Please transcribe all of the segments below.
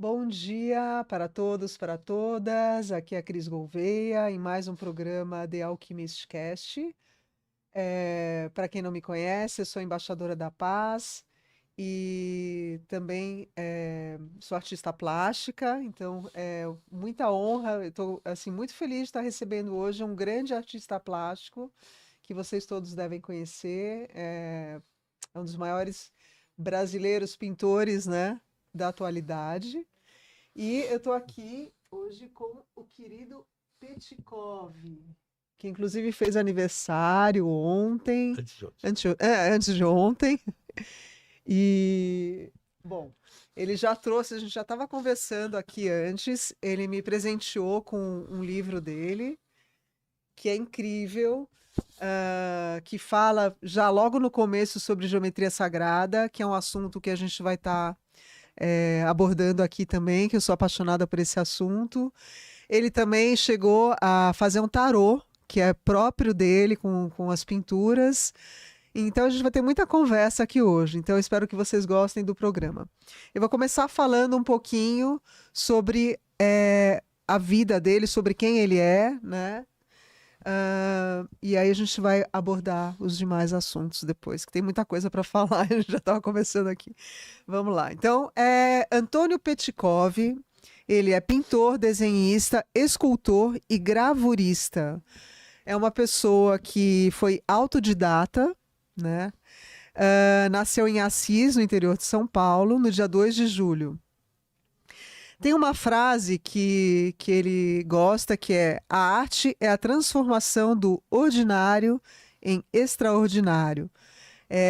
Bom dia para todos, para todas. Aqui é a Cris Gouveia em mais um programa The Alchemist Cast. Para quem não me conhece, eu sou embaixadora da paz e também sou artista plástica, então é muita honra. Eu estou assim, muito feliz de estar recebendo hoje um grande artista plástico que vocês todos devem conhecer. É um dos maiores brasileiros pintores, né, da atualidade. E eu estou aqui hoje com o querido Petkov, que inclusive fez aniversário ontem, Antes de outros. antes de ontem. E, bom, ele já trouxe, a gente já estava conversando aqui antes, ele me presenteou com um livro dele, que é incrível, que fala já logo no começo sobre geometria sagrada, que é um assunto que a gente vai estar abordando aqui também, que eu sou apaixonada por esse assunto. Ele também chegou a fazer um tarô, que é próprio dele, com as pinturas. Então a gente vai ter muita conversa aqui hoje. Então eu espero que vocês gostem do programa. Eu vou começar falando um pouquinho sobre a vida dele, sobre quem ele é, né? E aí a gente vai abordar os demais assuntos depois, que tem muita coisa para falar, a gente já estava conversando aqui. Vamos lá. Então, Antônio Petkov, ele é pintor, desenhista, escultor e gravurista. É uma pessoa que foi autodidata, né? Nasceu em Assis, no interior de São Paulo, no dia 2 de julho. Tem uma frase que ele gosta, que é: a arte é a transformação do ordinário em extraordinário.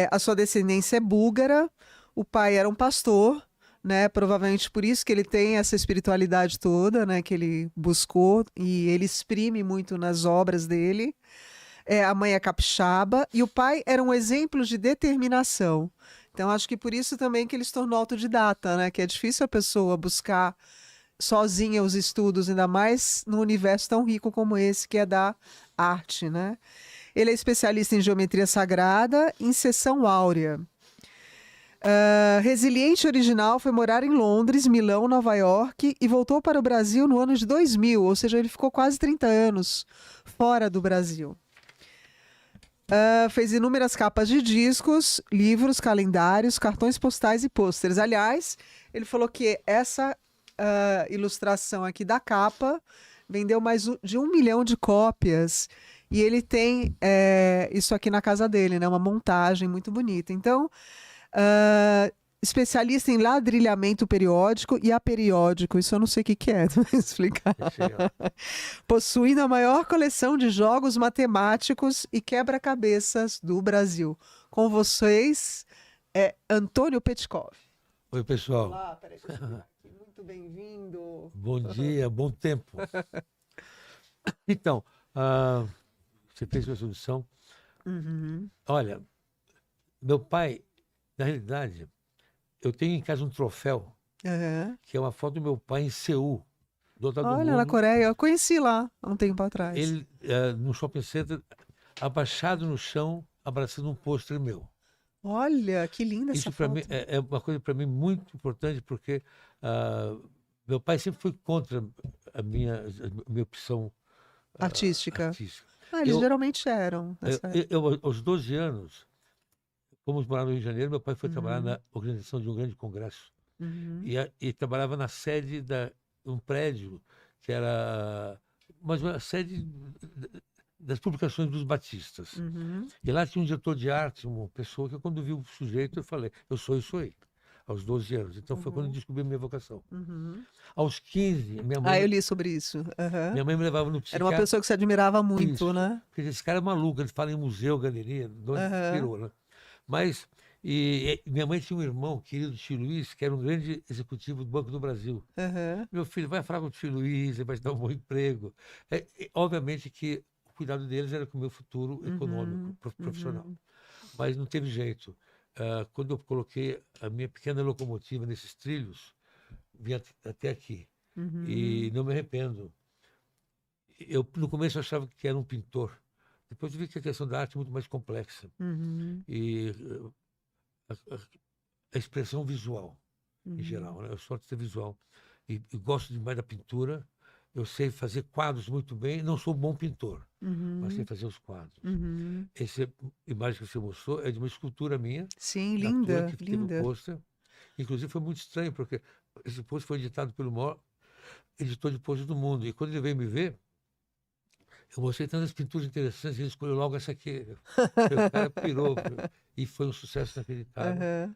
A sua descendência é búlgara, o pai era um pastor, né? Provavelmente por isso que ele tem essa espiritualidade toda, né? Que ele buscou e ele exprime muito nas obras dele. A mãe é capixaba e o pai era um exemplo de determinação. Então acho que por isso também que ele se tornou autodidata, né? Que é difícil a pessoa buscar sozinha os estudos, ainda mais num universo tão rico como esse que é da arte, né? Ele é especialista em geometria sagrada, em seção áurea. Resiliente original foi morar em Londres, Milão, Nova York e voltou para o Brasil no ano de 2000, ou seja, ele ficou quase 30 anos fora do Brasil. Fez inúmeras capas de discos, livros, calendários, cartões postais e pôsteres. Aliás, ele falou que essa ilustração aqui da capa vendeu mais de 1 milhão de cópias. E ele tem isso aqui na casa dele, né? Uma montagem muito bonita. Então, especialista em ladrilhamento periódico e aperiódico. Isso eu não sei o que que é, não vou explicar. Possuindo a maior coleção de jogos matemáticos e quebra-cabeças do Brasil. Com vocês, Antônio Petkov. Oi, pessoal. Olá, peraí, deixa eu virar aqui. Muito bem-vindo. Bom dia, bom tempo. Então, você fez sua solução. Uhum. Olha, meu pai, na realidade, eu tenho em casa um troféu, Uhum. que é uma foto do meu pai em Seul, do outro lado do Olha, na mundo. Coreia, eu conheci lá há um tempo atrás. Ele, no shopping center, abaixado no chão, abraçando um pôster meu. Olha, que linda essa Isso para mim foto. é uma coisa para mim muito importante, porque ah, meu pai sempre foi contra a minha opção Artística. artística. Eles Eu, geralmente eram nessa época. aos 12 anos, fomos morar no Rio de Janeiro. Meu pai foi trabalhar Uhum. na organização de um grande congresso Uhum. e trabalhava na sede de um prédio que era mais ou menos a sede das publicações dos batistas. Uhum. E lá tinha um diretor de arte, uma pessoa que, quando viu o sujeito, eu falei: eu sou isso aí, aos 12 anos. Então foi quando eu Uhum. descobri a minha vocação. Uhum. Aos 15, Eu li sobre isso. Uhum. minha mãe me levava no Era uma psiquiatra. pessoa que você admirava muito, Isso. né? Porque esse cara é maluco, ele fala em museu, galeria, de onde Uhum. pirou, né? Mas, minha mãe tinha um irmão, querido tio Luiz, que era um grande executivo do Banco do Brasil. Uhum. Meu filho, vai falar com o tio Luiz, ele vai te dar um bom emprego. Obviamente que o cuidado deles era com o meu futuro econômico, Uhum. profissional. Uhum. Mas não teve jeito. Quando eu coloquei a minha pequena locomotiva nesses trilhos, vim até aqui. E Uhum. não me arrependo. Eu, no começo, achava que era um pintor. Depois eu vi que a questão da arte é muito mais complexa. Uhum. E a expressão visual. em geral, né? Eu sou artista visual e gosto demais da pintura. Eu sei fazer quadros muito bem. Não sou bom pintor, mas sei Uhum. fazer os quadros. Uhum. Essa imagem que você mostrou é de uma escultura minha, Sim, da tua, linda, que teve o linda. pôster. Inclusive foi muito estranho, porque esse pôster foi editado pelo maior editor de pôster do mundo. E quando ele veio me ver, eu mostrei tantas pinturas interessantes, ele escolheu logo essa aqui. O cara pirou. E foi um sucesso inacreditável. Aham.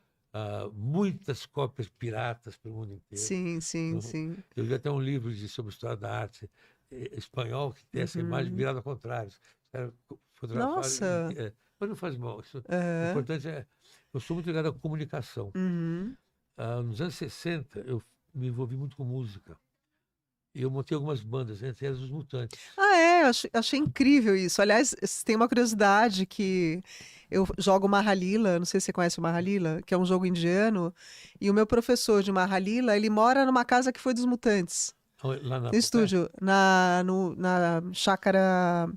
Muitas cópias piratas pelo mundo inteiro. Sim, sim, Eu, sim. eu li até um livro sobre história da arte espanhol que tem essa imagem Uhum. virada ao contrário. Os caras fotografaram. Nossa. Mas não faz mal. O Aham. importante é. Eu sou muito ligado à comunicação. Uhum. Nos anos 60, eu me envolvi muito com música. E eu montei algumas bandas, entre elas os Mutantes. Ah, é, achei incrível isso. Aliás, tem uma curiosidade que eu jogo Mahalila, não sei se você conhece o Mahalila, que é um jogo indiano, e o meu professor de Mahalila, ele mora numa casa que foi dos Mutantes. Lá na Tem Popé? estúdio na chácara,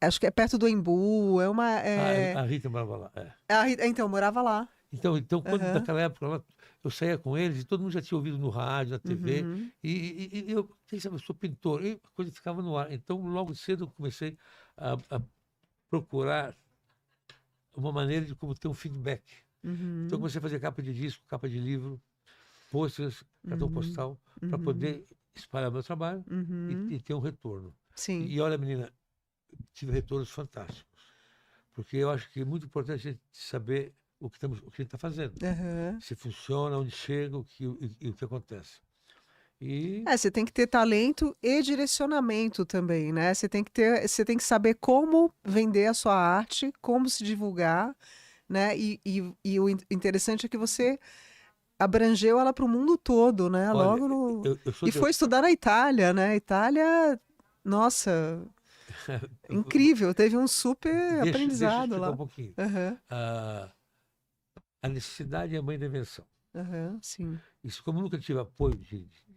acho que é perto do Embu, A Rita morava lá. É. então, eu morava lá. Então quando Aham. naquela época lá, eu saía com eles e todo mundo já tinha ouvido no rádio, na TV, Uhum. e eu, quem sabe, eu sou pintor, e a coisa ficava no ar. Então, logo cedo, eu comecei a procurar uma maneira de como ter um feedback. Então, eu Uhum. comecei a fazer capa de disco, capa de livro, pôsteres, cartão Uhum. postal, para Uhum. poder espalhar meu trabalho Uhum. e ter um retorno. Sim. E olha, menina, tive retornos fantásticos, porque eu acho que é muito importante a gente saber o que a gente está fazendo. Aham. Se funciona, onde chega, o que acontece. E É, você tem que ter talento e direcionamento também, né? Você tem que saber como vender a sua arte, como se divulgar, né? E o interessante é que você abrangeu ela para o mundo todo, né? olha, Logo no... eu sou E de. foi estudar na Itália, né? Itália, nossa, incrível, teve um super Deixa eu aprendizado explicar um lá. pouquinho. Aham, Ah, a necessidade é a mãe da invenção. aham, sim. Isso, como eu nunca tive apoio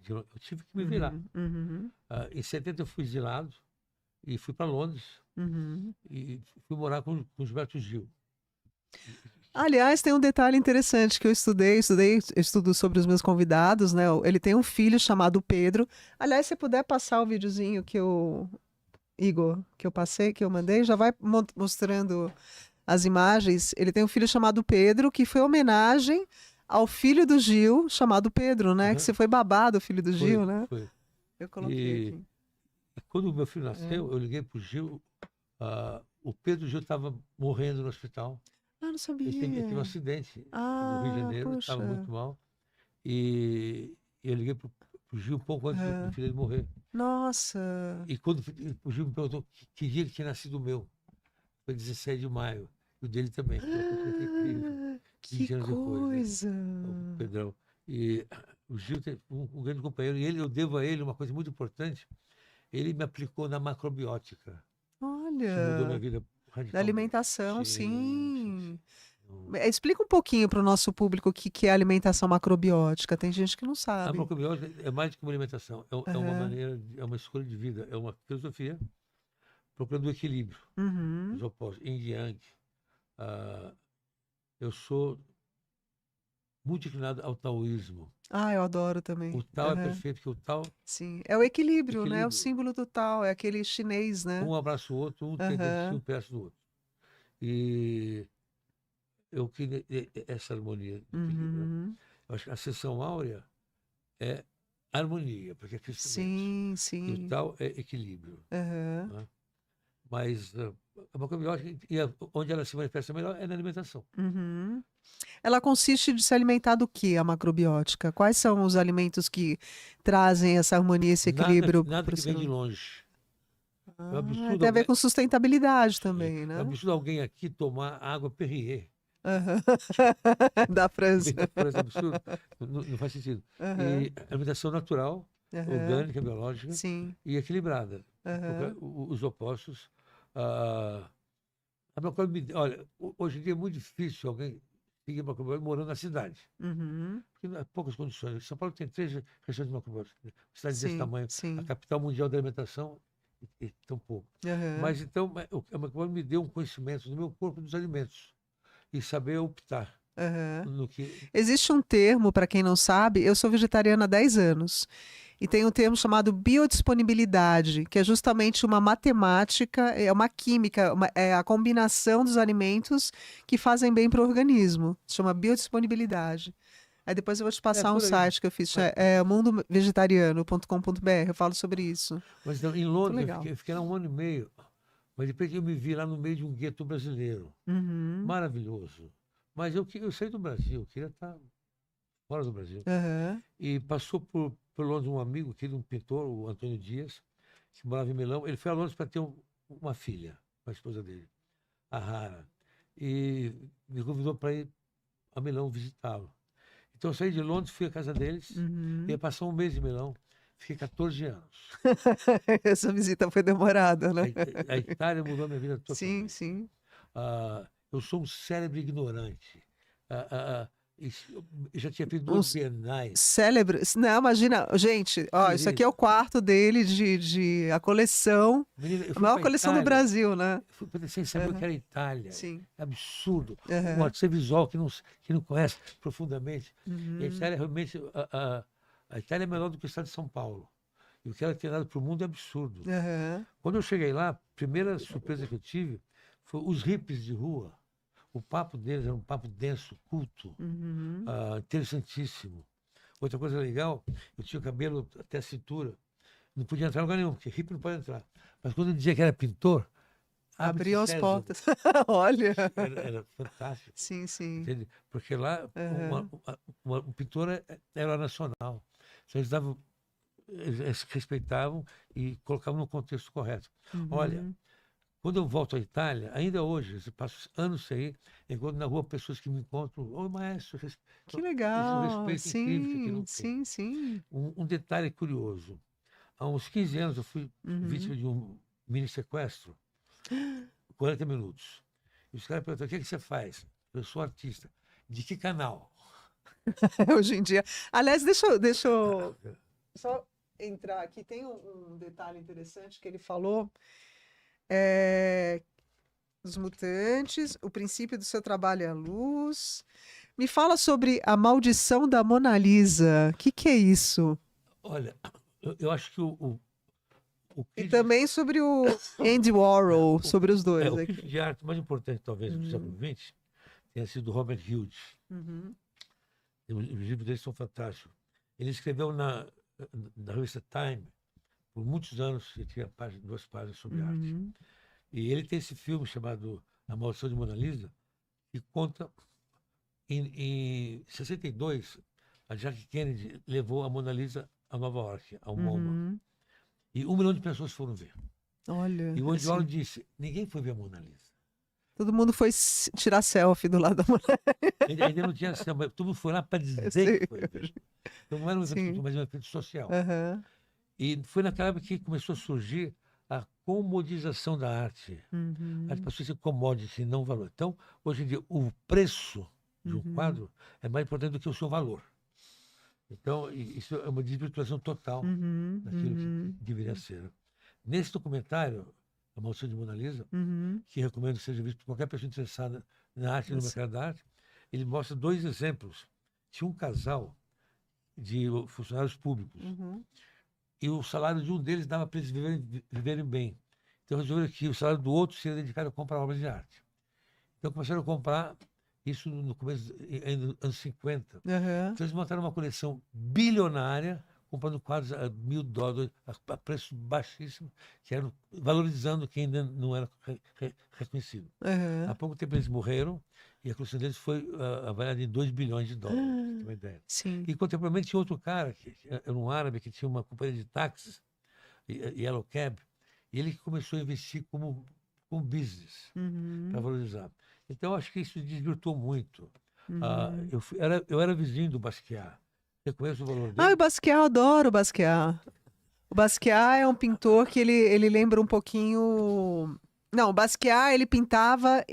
eu tive que me virar. Uhum, uhum, Em 70 eu fui exilado e fui para Londres uhum. e fui morar com Gilberto Gil. Aliás, tem um detalhe interessante que eu estudo sobre os meus convidados, né? Ele tem um filho chamado Pedro. Aliás, se puder passar o videozinho Igor, que eu passei, que eu mandei, já vai mostrando as imagens. Ele tem um filho chamado Pedro, que foi homenagem ao filho do Gil, chamado Pedro, né? Que Aham, você foi babado, filho do foi, Gil, né? foi. Eu coloquei E, aqui. e quando o meu filho É. nasceu, eu liguei para o Gil. O Pedro Gil estava morrendo no hospital. Ah, não Ele teve um sabia. acidente no Rio de Ah, Janeiro, estava poxa. muito mal. E eu liguei para o Gil um pouco antes do É. filho dele morrer. Nossa, E quando o Gil me perguntou que dia que tinha nascido o meu, foi 17 de maio. E o dele também, que é uma coisa incrível. que 20 anos depois, né? coisa! O Pedrão. E o Gil tem um grande companheiro. E eu devo a ele uma coisa muito importante. Ele me aplicou na macrobiótica. Isso mudou minha Olha, vida da radicalmente. alimentação, Sim, sim, sim. sim. Eu- Explica um pouquinho para o nosso público o que que é alimentação macrobiótica. Tem gente que não A sabe. macrobiótica é mais do que uma alimentação. É uma Aham. maneira, é uma escolha de vida. É uma filosofia procurando o equilíbrio. Os Uhum. opostos. Yin e Yang. Ah, eu sou muito inclinado ao taoísmo. Ah, eu adoro também. O Tao é Aham. perfeito, porque o Tao Sim. É o equilíbrio, né? É o equilíbrio. símbolo do tal, é aquele chinês, né? Um abraça o outro, um tem dentro de si Aham. um pedaço do outro. E eu queria essa harmonia de equilíbrio. Né? Uhum. Eu acho que a sessão áurea é harmonia, porque é crescimento. Sim, E o sim. Tao é equilíbrio. Aham. Né? Mas a macrobiótica, onde ela se manifesta melhor é na alimentação. Uhum. Ela consiste de se alimentar do que, a macrobiótica? Quais são os alimentos que trazem essa harmonia, esse equilíbrio Nada para o que ser vem de humano? longe. É um Ah, absurdo tem a ver alguém, com sustentabilidade sim, também, é um né? absurdo alguém aqui tomar água Perrier. Aham. Da Que França. vem da França, é absurdo. Não faz sentido. Aham. E alimentação natural, Aham. orgânica, biológica Sim. e equilibrada. Porque Aham. os opostos. ah, a macrobiologia, olha, hoje em dia é muito difícil alguém seguir macrobiologia morando na cidade. Uhum. Porque não há poucas condições. São Paulo tem 3 regiões de macrobiologia. Cidade desse Sim, tamanho, a sim. capital mundial da alimentação, e tão pouco. Aham. Mas então, a macrobiologia me deu um conhecimento do meu corpo dos alimentos e saber optar. Aham. no que... Existe um termo, para quem não sabe, eu sou vegetariana há 10 anos. E tem um termo chamado biodisponibilidade, que é justamente uma matemática, é uma química, é a combinação dos alimentos que fazem bem para o organismo. Se chama biodisponibilidade. Aí depois eu vou te É passar um por aí. site que eu fiz, Mas, mundovegetariano.com.br. Eu falo sobre isso. mas então, em Muito Londres legal. eu fiquei lá 1 ano e meio. Mas depois eu me vi lá no meio de um gueto brasileiro. Uhum. Maravilhoso. Mas eu saí do Brasil, eu queria estar fora do Brasil. Aham. E passou por Londres um amigo, um pintor, o Antônio Dias, que morava em Milão. Ele foi a Londres para ter uma filha, com a esposa dele, a Rara. E me convidou para ir a Milão visitá-lo. Então eu saí de Londres, fui à casa deles, ia Uhum. passar 1 mês em Milão. Fiquei 14 anos. Essa visita foi demorada, A, né? a Itália mudou a minha vida Sim, totalmente. sim. Eu sou um cérebro ignorante. Ah, eu já tinha feito Um 2 bienais. célebre. Não, imagina, gente, ó, isso aqui é o Querido, quarto dele de a coleção, menina, eu a fui maior para a coleção do Itália, Brasil, né? eu fui sem saber o que Aham. era Itália. Sim. É absurdo. Um Aham. artista visual que não conhece profundamente. E a Uhum. Itália realmente. A Itália é menor do que o estado de São Paulo. E o que ela tem dado para o mundo é absurdo. Aham. Quando eu cheguei lá, a primeira surpresa que eu tive foi os hippies de rua. O papo deles era um papo denso, culto, Uhum. interessantíssimo. Outra coisa legal, eu tinha o cabelo até a cintura. Não podia entrar em lugar nenhum, porque hippie não pode entrar. Mas quando eu dizia que era pintor, abre-se Abriu as César. portas. Olha. Era fantástico, Sim, sim. entende? Porque lá Aham. um pintor era nacional. Então eles respeitavam e colocavam no contexto correto. Olha, Uhum. quando eu volto à Itália, ainda hoje, eu passo anos sem ir, encontro na rua pessoas que me encontram, ô maestro, Que existe um legal. respeito incrível que aqui Sim, não tem. sim, sim. Um detalhe curioso, há uns 15 anos eu fui Uhum. vítima de um mini sequestro, 40 minutos. E os caras perguntaram, o que é que você faz? Eu sou artista. De que canal? Hoje em dia. Aliás, deixa eu só entrar aqui. Tem um detalhe interessante que ele falou. É, Os Mutantes, o princípio do seu trabalho é a luz. Me fala sobre a maldição da Mona Lisa. O que é isso? Olha, eu acho que o E crítico, também sobre o Andy Warhol, sobre os dois o aqui. crítico de arte mais importante, talvez, do século Uhum, XX, tenha sido Robert Hughes. uhum, Os livros dele são fantásticos. Ele escreveu na revista Time, por muitos anos, ele tinha 2 páginas sobre arte. uhum. E ele tem esse filme chamado A Maldição de Mona Lisa, que conta, em 62, a Jackie Kennedy levou a Mona Lisa a Nova York, ao MoMA. Uhum. E 1 milhão de pessoas foram ver. Olha, E o Andy Warhol assim, disse, ninguém foi ver a Mona Lisa. todo mundo foi tirar selfie do lado da mulher. Ainda não tinha cinema, todo mundo foi lá para Eu dizer sei. que foi ver. Então não era um evento cultural, Sim. mas um evento social. Aham. E foi naquela época que começou a surgir a comodização da arte. A arte Uhum. passou a ser commodity, não valor. Então, hoje em dia, o preço de um Uhum. quadro é mais importante do que o seu valor. Então, isso é uma desvirtuação total Uhum. daquilo que Uhum. deveria ser. Nesse documentário, A Maldição de Mona Lisa, Uhum. que recomendo que seja visto por qualquer pessoa interessada na arte e no Nossa. mercado da arte, ele mostra 2 exemplos. Tinha um casal de funcionários públicos Uhum. e o salário de um deles dava para eles viverem bem. Então resolveram que o salário do outro seria dedicado a comprar obras de arte. Então começaram a comprar isso no começo dos anos 50. Aham. Então eles montaram uma coleção bilionária, comprando quadros a $1.000, a preço baixíssimo, que eram valorizando quem ainda não era reconhecido. Há Aham. pouco tempo eles morreram e a coleção deles foi avaliada em $2 bilhões, pra você ter uma ideia. Sim. E contemporaneamente tinha outro cara, que era um árabe, que tinha uma companhia de táxis, Yellow Cab, e ele começou a investir como business, para Uhum. valorizar. Então, acho que isso desvirtuou muito. Uhum. Eu era vizinho do Basquiat. Eu conheço o valor Ah, o dele? Basquiat, eu adoro o Basquiat. O Basquiat é um pintor que ele lembra um pouquinho. Não, o Basquiat ele pintava.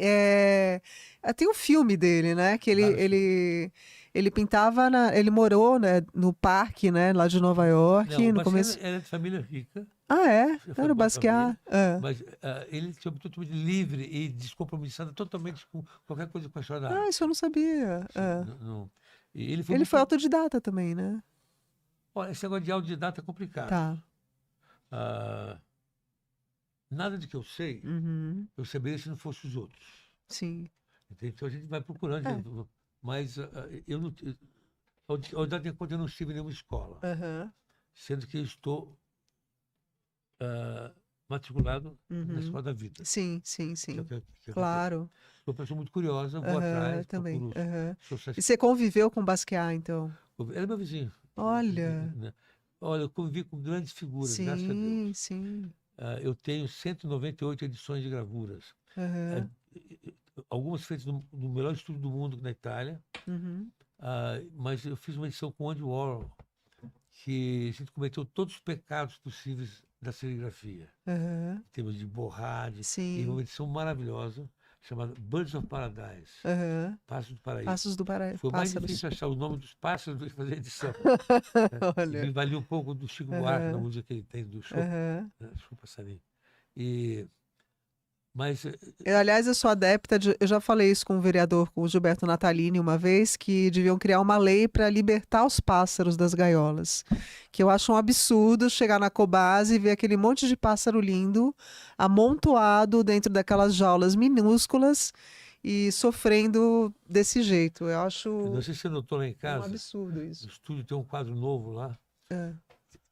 Tem um filme dele, né? Que ele, Vários filmes. ele, Ele pintava ele morou, né, no parque, né, lá de Nova Não, York, o no Basquiat começo. era de família rica, Ah, é? já foi Era o boa Basquiat. família, É. mas ele tinha totalmente livre e descompromissado totalmente com qualquer coisa com a história da Ah, isso eu arte. não sabia. Sim, É. e ele foi Ele foi muito. autodidata também, né? Olha, esse negócio de autodidata é complicado. Tá. Ah, nada de que eu sei, Uhum. eu saberia se não fosse os outros. Sim. Entende? Então a gente vai procurando, É. mas eu não. Ao dar de conta, eu não estive em nenhuma escola, Aham. sendo que eu estou matriculado na Uhum. Escola da Vida, Sim, sim, que é o sim. que acontece. Claro. Sou uma pessoa muito curiosa, vou Aham, atrás, também. procuro Aham. sociais. E você conviveu com o Basquiat, então? Ele é meu vizinho. Olha. Né? Olha, eu convivi com grandes figuras, graças a Deus. Sim, sim. Eu tenho 198 edições de gravuras. Ah, Aham. algumas feitas no melhor estúdio do mundo, na Itália. Uhum. Mas eu fiz uma edição com o Andy Warhol, que a gente cometeu todos os pecados possíveis da serigrafia, Aham. em termos de borragem, e Sim. uma edição maravilhosa, chamada Birds of Paradise, Aham. Pássaros do Paraíso. Passos do Foi mais Pássaros. difícil achar o nome dos pássaros do que fazer a edição. E me Olha. valia um pouco do Chico Buarque, da Aham. música que ele tem, do show, Aham. né? Show Passarinho. E, mas, Aliás, eu sou adepta de. Eu já falei isso com o vereador, com o Gilberto Natalini, uma vez, que deviam criar uma lei para libertar os pássaros das gaiolas. Que eu acho um absurdo chegar na Cobase e ver aquele monte de pássaro lindo amontoado dentro daquelas jaulas minúsculas e sofrendo desse jeito. Eu eu não acho sei se você notou lá em um casa, absurdo no isso. estúdio tem um quadro novo lá, É.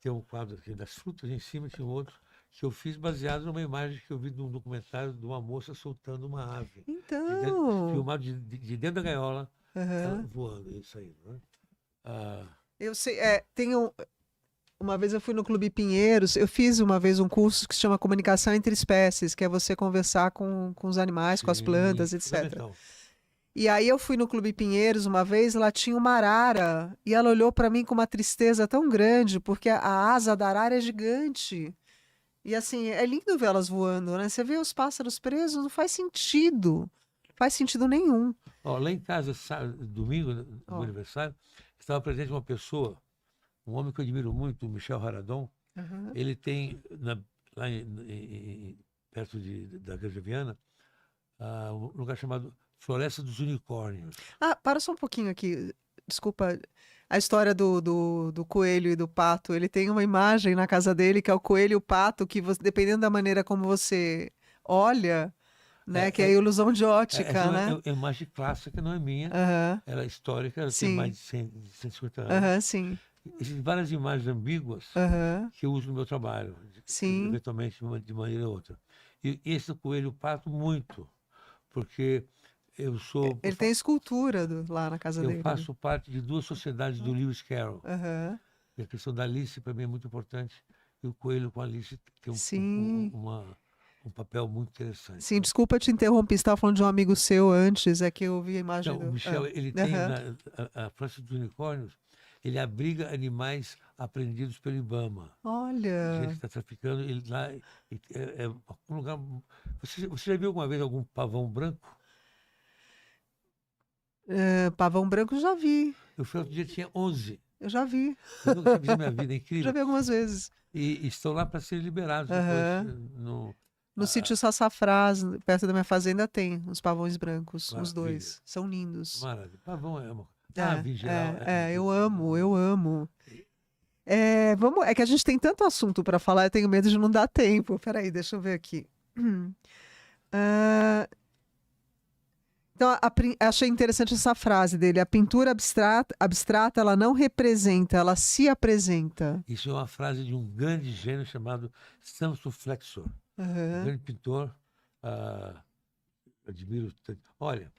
tem um quadro aqui das frutas, em cima tinha um outro, que eu fiz baseado numa imagem que eu vi num documentário de uma moça soltando uma ave. Então. Filmado de dentro da gaiola, ela Aham. voando, isso aí, né? Ah, Eu sei, uma vez eu fui no Clube Pinheiros, eu fiz uma vez um curso que se chama Comunicação entre Espécies, que é você conversar com os animais, com as sim, plantas, etc. fundamental. E aí eu fui no Clube Pinheiros uma vez, lá tinha uma arara, e ela olhou para mim com uma tristeza tão grande, porque a asa da arara é gigante. E assim, é lindo ver elas voando, né? Você vê os pássaros presos, não faz sentido. Não faz sentido nenhum. Ó, lá em casa, domingo, no meu Ó. aniversário, estava presente uma pessoa, um homem que eu admiro muito, o Michel Haradon. Aham. Ele tem, lá perto da Granja Viana, um lugar chamado Floresta dos Unicórnios. Ah, para só um pouquinho aqui. Desculpa. A história do coelho e do pato. Ele tem uma imagem na casa dele que é o coelho e o pato, que dependendo da maneira como você olha, né? Que é a É, é, ilusão de essa ótica, é uma né? imagem clássica, não é minha, Aham. ela é histórica, ela tem mais Sim. de 150 anos. Aham, sim. Existem várias imagens ambíguas Aham. que eu uso no meu trabalho, Sim. eventualmente de maneira ou outra. E esse do coelho pato, muito, porque eu sou, Ele tem escultura lá na casa eu dele. faço parte de duas sociedades do Lewis Carroll. Aham. E a questão da Alice, para mim, é muito importante. E o coelho com a Alice tem Sim. um papel muito interessante. Sim, desculpa te interromper. Você estava falando de um amigo seu antes, é que eu vi a imagem Então, o do. Michel, ele tem Aham. a França dos Unicórnios, ele abriga animais apreendidos pelo IBAMA. Gente que Olha. está traficando, ele lá é um lugar. Você já viu alguma vez algum pavão branco? Pavão branco eu já vi. Eu fui outro dia, tinha 11. Eu já vi. Eu nunca tinha visto na minha vida, é Já incrível. vi algumas vezes. E estão lá para serem liberados depois. Aham. No, No ah, sítio Sassafrás, perto da minha fazenda, tem uns pavões brancos, os maravilha, dois. São lindos. maravilha. Pavão é uma. É, Ave, em geral. eu amo, eu amo. É que a gente tem tanto assunto para falar, eu tenho medo de não dar tempo. Peraí, deixa eu ver aqui. Ah, então, achei interessante essa frase dele. A pintura abstrata, ela não representa, ela se apresenta. Isso é uma frase de um grande gênio chamado Samson Flexor. Um Aham. grande pintor. ah, Admiro tanto. Olha,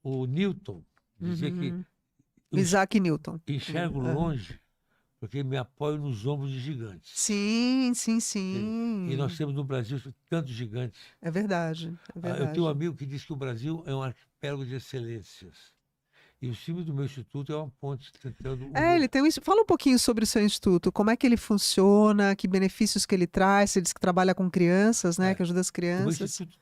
o Newton dizia que Uhum. eu Isaac Newton. enxergo Aham. longe porque me apoio nos ombros de gigantes. Sim, sim, E nós sim. temos no Brasil tantos gigantes. É verdade, é Eu tenho um verdade. amigo que diz que o Brasil é um arquipélago de excelências. E o símbolo do meu instituto é uma ponte tentando Ele unir. tem fala um pouquinho sobre o seu instituto, como é que ele funciona, que benefícios que ele traz, você diz que trabalha com crianças, né, É, que ajuda as o meu crianças. instituto,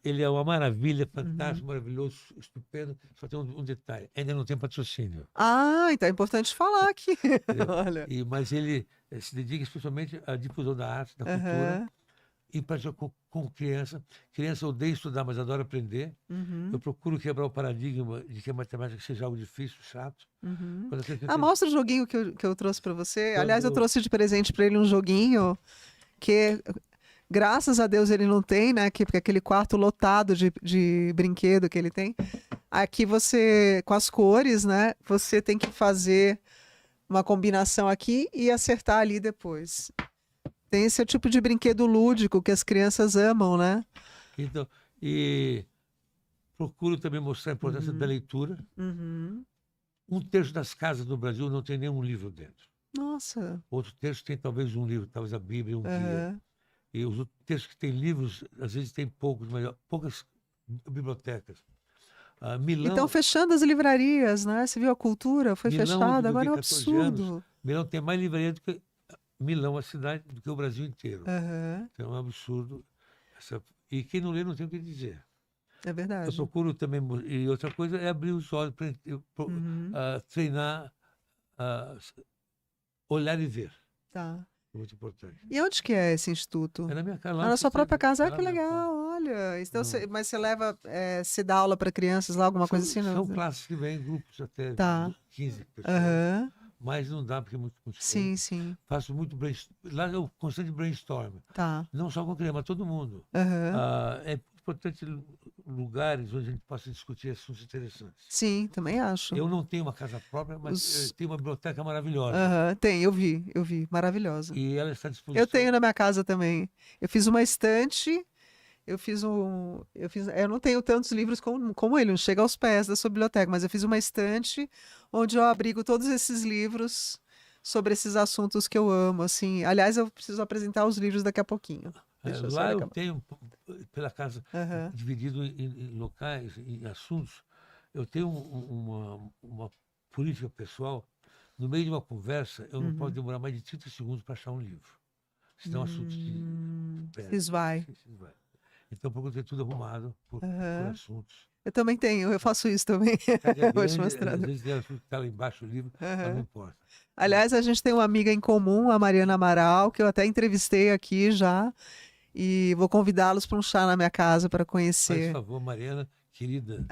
ele é uma maravilha, Uhum. fantástico, maravilhoso, estupendo. Só tem um detalhe, ainda não tem patrocínio, Ah, então é importante falar aqui. entendeu? Olha. Mas ele se dedica especialmente à difusão da arte, da cultura, Aham. e prática com criança. Criança odeia estudar, mas adora aprender. Eu Uhum. procuro quebrar o paradigma de que a matemática seja algo difícil, chato. Uhum. Quando a criança Ah, tem- mostra o joguinho que eu trouxe para você. Aliás, eu quando trouxe de presente para ele um joguinho que, graças a Deus, ele não tem, né? Porque aquele quarto lotado de brinquedo que ele tem. Aqui você, com as cores, né? Você tem que fazer uma combinação aqui e acertar ali depois. Tem esse tipo de brinquedo lúdico que as crianças amam, né? Então, e procuro também mostrar a importância da Uhum. leitura. Uhum. Um terço das casas no Brasil não tem nenhum livro dentro. Nossa. Outro terço tem talvez um livro, talvez a Bíblia, um guia. Aham. E os outros terços que têm livros, às vezes tem poucos, mas poucas bibliotecas. E estão Milão, fechando as livrarias, né? Você viu a cultura? Foi Milão, onde fechada, eu agora vivi é um 14 anos, absurdo. Milão tem mais livraria do que Milão, a cidade, do que o Brasil inteiro. Aham. Então é um absurdo. E quem não lê não tem o que dizer. É Eu verdade. procuro também, e outra coisa é abrir os olhos para Uhum. treinar, olhar e ver. Tá. É muito importante. E onde que é esse instituto? É na minha casa, lá Ah, no na sua própria Cicero, casa? é Ah, lá que na minha casa. legal, olha. Então, No- mas você leva, você dá aula para crianças lá, alguma coisa assim? Não? São classes que vêm em grupos até Tá. 15 pessoas, Aham. mas não dá porque é muito cheio. Sim, sim. Faço muito lá é o constante brainstorm, Tá. não só com criança, mas todo mundo. Aham. É importante lugares onde a gente possa discutir assuntos interessantes. Sim, também acho. Eu não tenho uma casa própria, mas Os... tenho uma biblioteca maravilhosa Aham, tem, eu vi. Maravilhosa. e ela está à Eu disposição. tenho na minha casa também. Eu fiz uma estante, eu não tenho tantos livros como ele, não chega aos pés da sua biblioteca, mas eu fiz uma estante onde eu abrigo todos esses livros sobre esses assuntos que eu amo, assim. Aliás, eu preciso apresentar os livros daqui a pouquinho. Deixa eu só Lá eu acabar. tenho, pela casa, Aham. dividido em locais, em assuntos, eu tenho uma política pessoal. No meio de uma conversa, eu não posso Uhum. demorar mais de 30 segundos para achar um livro. Senão o assunto se perde. Esvai. Se vai. Então, eu procuro ter tudo arrumado por Aham. assuntos. Eu também tenho, eu faço isso também. A casa é Vou te grande, mostrar. às vezes tem assunto que está lá embaixo do livro, mas não Aham. importa. Aliás, a gente tem uma amiga em comum, a Mariana Amaral, que eu até entrevistei aqui já, e vou convidá-los para um chá na minha casa para Faz conhecer. favor, Mariana, querida.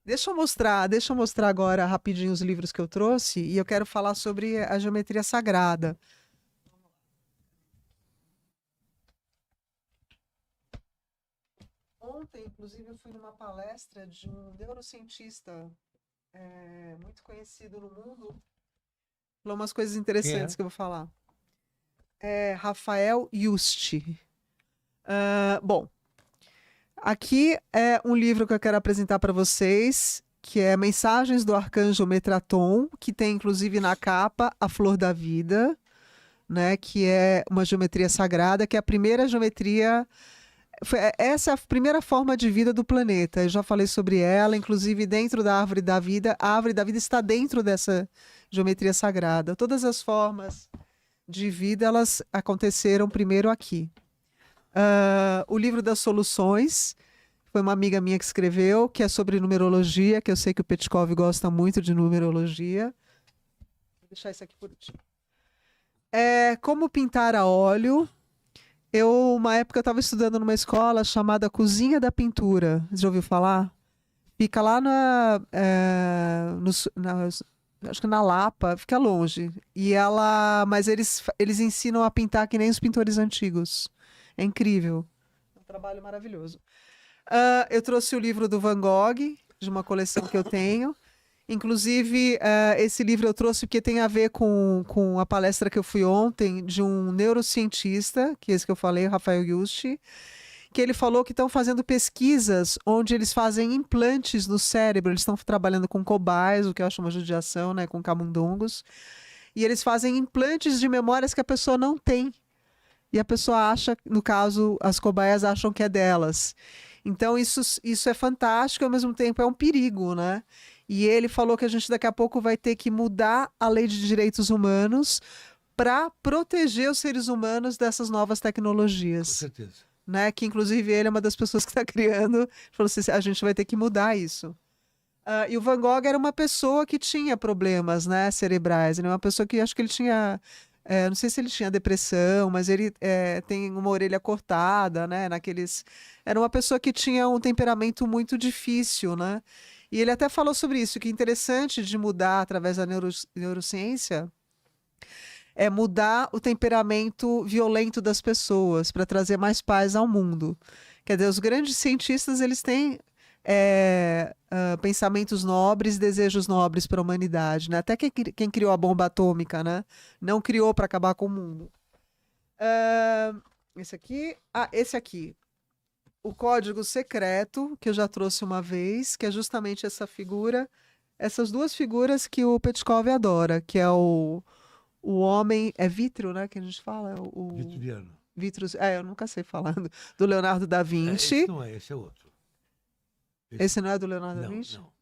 Deixa eu mostrar agora rapidinho os livros que eu trouxe, e eu quero falar sobre a geometria sagrada. Ontem, inclusive, eu fui numa palestra de um neurocientista muito conhecido no mundo. Falou umas coisas Quem interessantes é? que eu vou falar. É Rafael Yuste. Bom, aqui é um livro que eu quero apresentar para vocês, que é Mensagens do Arcanjo Metraton, que tem inclusive na capa a Flor da Vida, né, que é uma geometria sagrada, que é a primeira geometria. Essa é a primeira forma de vida do planeta. Eu já falei sobre ela, inclusive dentro da Árvore da Vida. A Árvore da Vida está dentro dessa geometria sagrada. Todas as formas de vida, elas aconteceram primeiro aqui. O livro das soluções foi uma amiga minha que escreveu, que é sobre numerologia, que eu sei que o Petkov gosta muito de numerologia. Vou deixar isso aqui por último. Como pintar a óleo. Uma época eu estava estudando numa escola chamada Cozinha da Pintura. Você já ouviu falar? Fica lá acho que na Lapa, fica longe. Mas eles ensinam a pintar que nem os pintores antigos. É incrível. É um trabalho maravilhoso. Eu trouxe o livro do Van Gogh, de uma coleção que eu tenho. Inclusive, esse livro eu trouxe porque tem a ver com a palestra que eu fui ontem de um neurocientista, que é esse que eu falei, o Rafael Yuste, que ele falou que estão fazendo pesquisas onde eles fazem implantes no cérebro. Eles estão trabalhando com cobaias, o que eu acho uma judiação, né, com camundongos. E eles fazem implantes de memórias que a pessoa não tem. E a pessoa acha, no caso, as cobaias acham que é delas. Então, isso é fantástico, ao mesmo tempo é um perigo, né? E ele falou que a gente daqui a pouco vai ter que mudar a lei de direitos humanos para proteger os seres humanos dessas novas Com tecnologias, certeza. né? Que inclusive ele é uma das pessoas que está criando. Falou assim, a gente vai ter que mudar isso. E o Van Gogh era uma pessoa que tinha problemas, né, cerebrais. Ele é uma pessoa que acho que ele tinha, não sei se ele tinha depressão, mas ele tem uma orelha cortada, né, naqueles. Era uma pessoa que tinha um temperamento muito difícil, né? E ele até falou sobre isso, que é interessante de mudar através da neurociência é mudar o temperamento violento das pessoas para trazer mais paz ao mundo. Quer dizer, os grandes cientistas eles têm pensamentos nobres, desejos nobres para a humanidade, né? Até quem criou a bomba atômica, né? Não criou para acabar com o mundo. Esse aqui, o código secreto que eu já trouxe uma vez, que é justamente essa figura, essas duas figuras que o Petkov adora, que é o homem, é Vítreo, né, que a gente fala, Vitoriano. Vitruvius, eu nunca sei falando, do Leonardo da Esse Vinci. não é, esse é outro. Esse não é do Leonardo da Não, Vinci? não.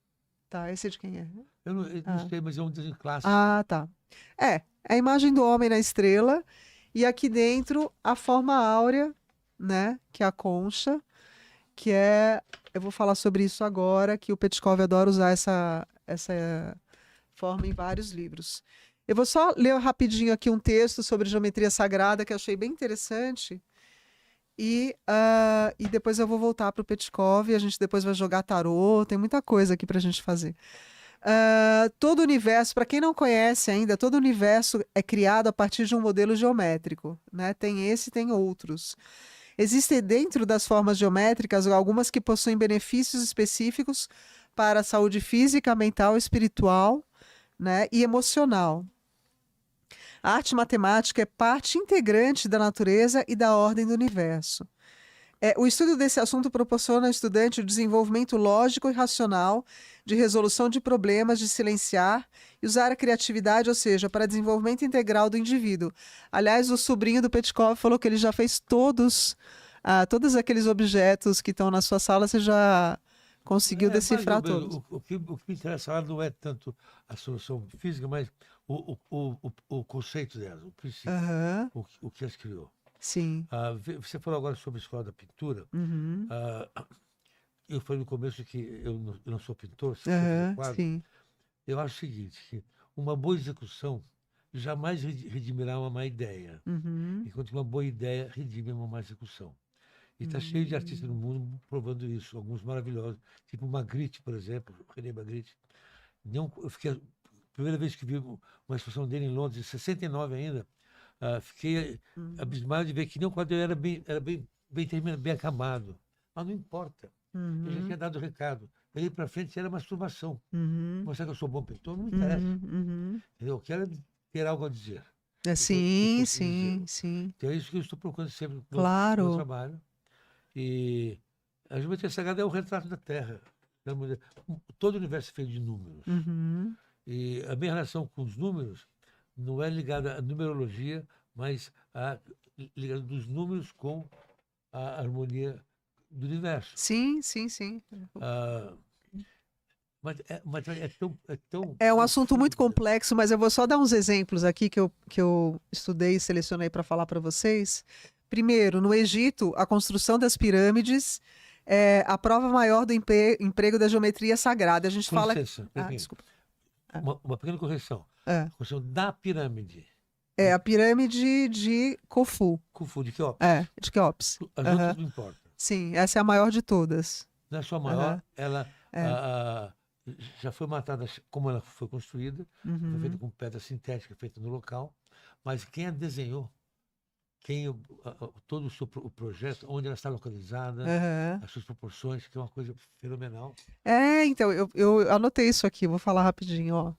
Tá, esse de quem é? Eu não sei, mas é um desenho clássico. Ah, tá. É a imagem do homem na estrela e aqui dentro a forma áurea, né, que é a concha, que é, eu vou falar sobre isso agora, que o Petkov adora usar essa forma em vários livros. Eu vou só ler rapidinho aqui um texto sobre geometria sagrada que eu achei bem interessante. E depois eu vou voltar para o Petkov e a gente depois vai jogar tarô. Tem muita coisa aqui para a gente fazer. Todo o universo, para quem não conhece ainda, todo o universo é criado a partir de um modelo geométrico, né? Tem esse e tem outros. Existem dentro das formas geométricas algumas que possuem benefícios específicos para a saúde física, mental, espiritual, né, e emocional. A arte matemática é parte integrante da natureza e da ordem do universo. O estudo desse assunto proporciona ao estudante o desenvolvimento lógico e racional de resolução de problemas, de silenciar e usar a criatividade, ou seja, para desenvolvimento integral do indivíduo. Aliás, o sobrinho do Petkov falou que ele já fez todos aqueles objetos que estão na sua sala, você já conseguiu decifrar Mais ou menos. todos. O que me interessa lá não é tanto a solução física, mas o conceito delas, o princípio, Aham, o que as criou. sim. Você falou agora sobre a escola da pintura. Uhum, Eu falei no começo que eu não sou pintor, sei fazer aham, quadro. sim. Eu acho o seguinte, que uma boa execução jamais redimirá uma má ideia, Uhum, enquanto que uma boa ideia redime uma má execução. E está cheio de artistas no uhum, mundo provando isso, alguns maravilhosos, tipo Magritte, por exemplo, René Magritte. Eu fiquei, a primeira vez que vi uma exposição dele em Londres, em 69 ainda, fiquei uhum, abismado de ver que nem o quadro era bem terminado, bem acabado. Mas não importa, eu já uhum, tinha dado o recado. Daí para frente era masturbação. uhum, Mostrar que eu sou bom pintor não me interessa. uhum, uhum. Entendeu? Eu quero ter algo a dizer e Sim, conseguir sim, dizê-lo. sim. Então é isso que eu estou procurando sempre no meu Claro. trabalho. E a geometria sagrada é o retrato da Terra. Todo o universo é feito de números. Uhum. E a minha relação com os números não é ligada à numerologia, mas ligada dos números com a harmonia do universo. Sim, sim, sim. Ah, mas é tão É um assunto muito profundo. complexo, mas eu vou só dar uns exemplos aqui que eu estudei e selecionei para falar para vocês. Primeiro, no Egito, a construção das pirâmides é a prova maior do emprego da geometria sagrada. A gente Com fala. licença, Ah, desculpa. Ah, uma pequena correção. é. A construção da pirâmide. É a pirâmide de Khufu, Khufu de Quéops. de Quéops. As outras Aham. não importam. Sim, essa é a maior de todas. Não é só maior, Aham. ela É. ah, já foi matada como ela foi construída, foi feita Uhum. com pedra sintética, feita no local, mas quem a desenhou, todo o projeto, onde ela está localizada, Aham. as suas proporções, que é uma coisa fenomenal. Então, eu anotei isso aqui, vou falar rapidinho, ó.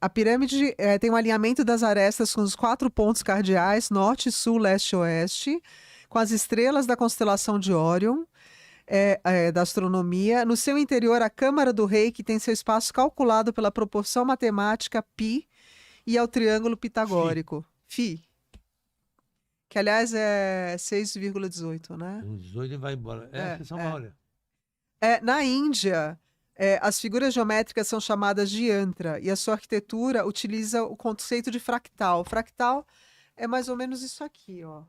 A pirâmide tem um alinhamento das arestas com os 4 pontos cardeais, norte, sul, leste e oeste, com as estrelas da constelação de Órion, da astronomia. No seu interior, a Câmara do Rei, que tem seu espaço calculado pela proporção matemática π e ao triângulo pitagórico, φ, que aliás é 6,18, né? Os 18 e vai embora. É a seção É. áurea. Na Índia, As figuras geométricas são chamadas de yantra e a sua arquitetura utiliza o conceito de fractal. Fractal é mais ou menos isso aqui, ó.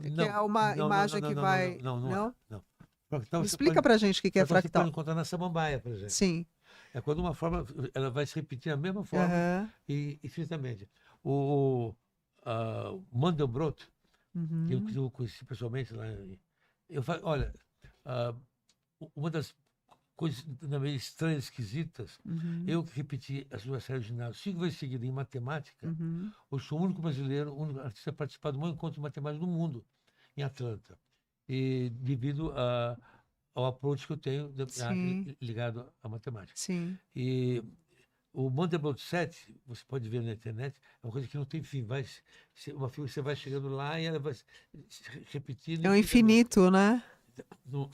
Que é Não, uma não, não, não, imagem não, que não, não, vai. não, não é. Não? Não. Fractal Me você explica pode, pra gente o que que é fractal você pode fractal. encontrar na samambaia, por exemplo. Sim. É quando uma forma ela vai se repetir a mesma forma Aham. e infinitamente. O Mandelbrot, que Uhum. eu conheci pessoalmente lá, eu falo, olha, ah, uma das coisas meio estranhas, esquisitas, Uhum. eu que repeti as duas séries de ginásio 5 vezes seguidas em matemática, Uhum. eu sou o único brasileiro, o único artista a participar do maior encontro de matemática do mundo, em Atlanta. E devido ao approach que eu tenho Sim. ligado à matemática. Sim. E o Mandelbrot 7, você pode ver na internet, é uma coisa que não tem fim. Uma figura, você vai chegando lá e ela vai se repetindo É o infinitamente. infinito, né? No-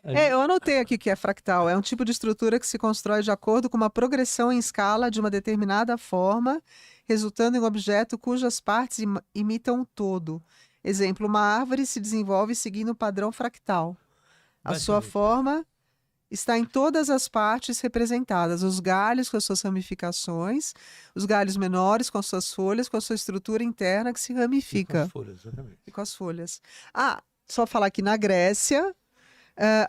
Eu anotei aqui que é fractal. É um tipo de estrutura que se constrói de acordo com uma progressão em escala de uma determinada forma, resultando em um objeto cujas partes imitam um todo. Exemplo, uma árvore se desenvolve seguindo o padrão fractal. A sua Basicamente. forma está em todas as partes representadas, os galhos com as suas ramificações, os galhos menores com as suas folhas, com a sua estrutura interna que se E com as ramifica, folhas, exatamente. e com as folhas. Só falar que na Grécia,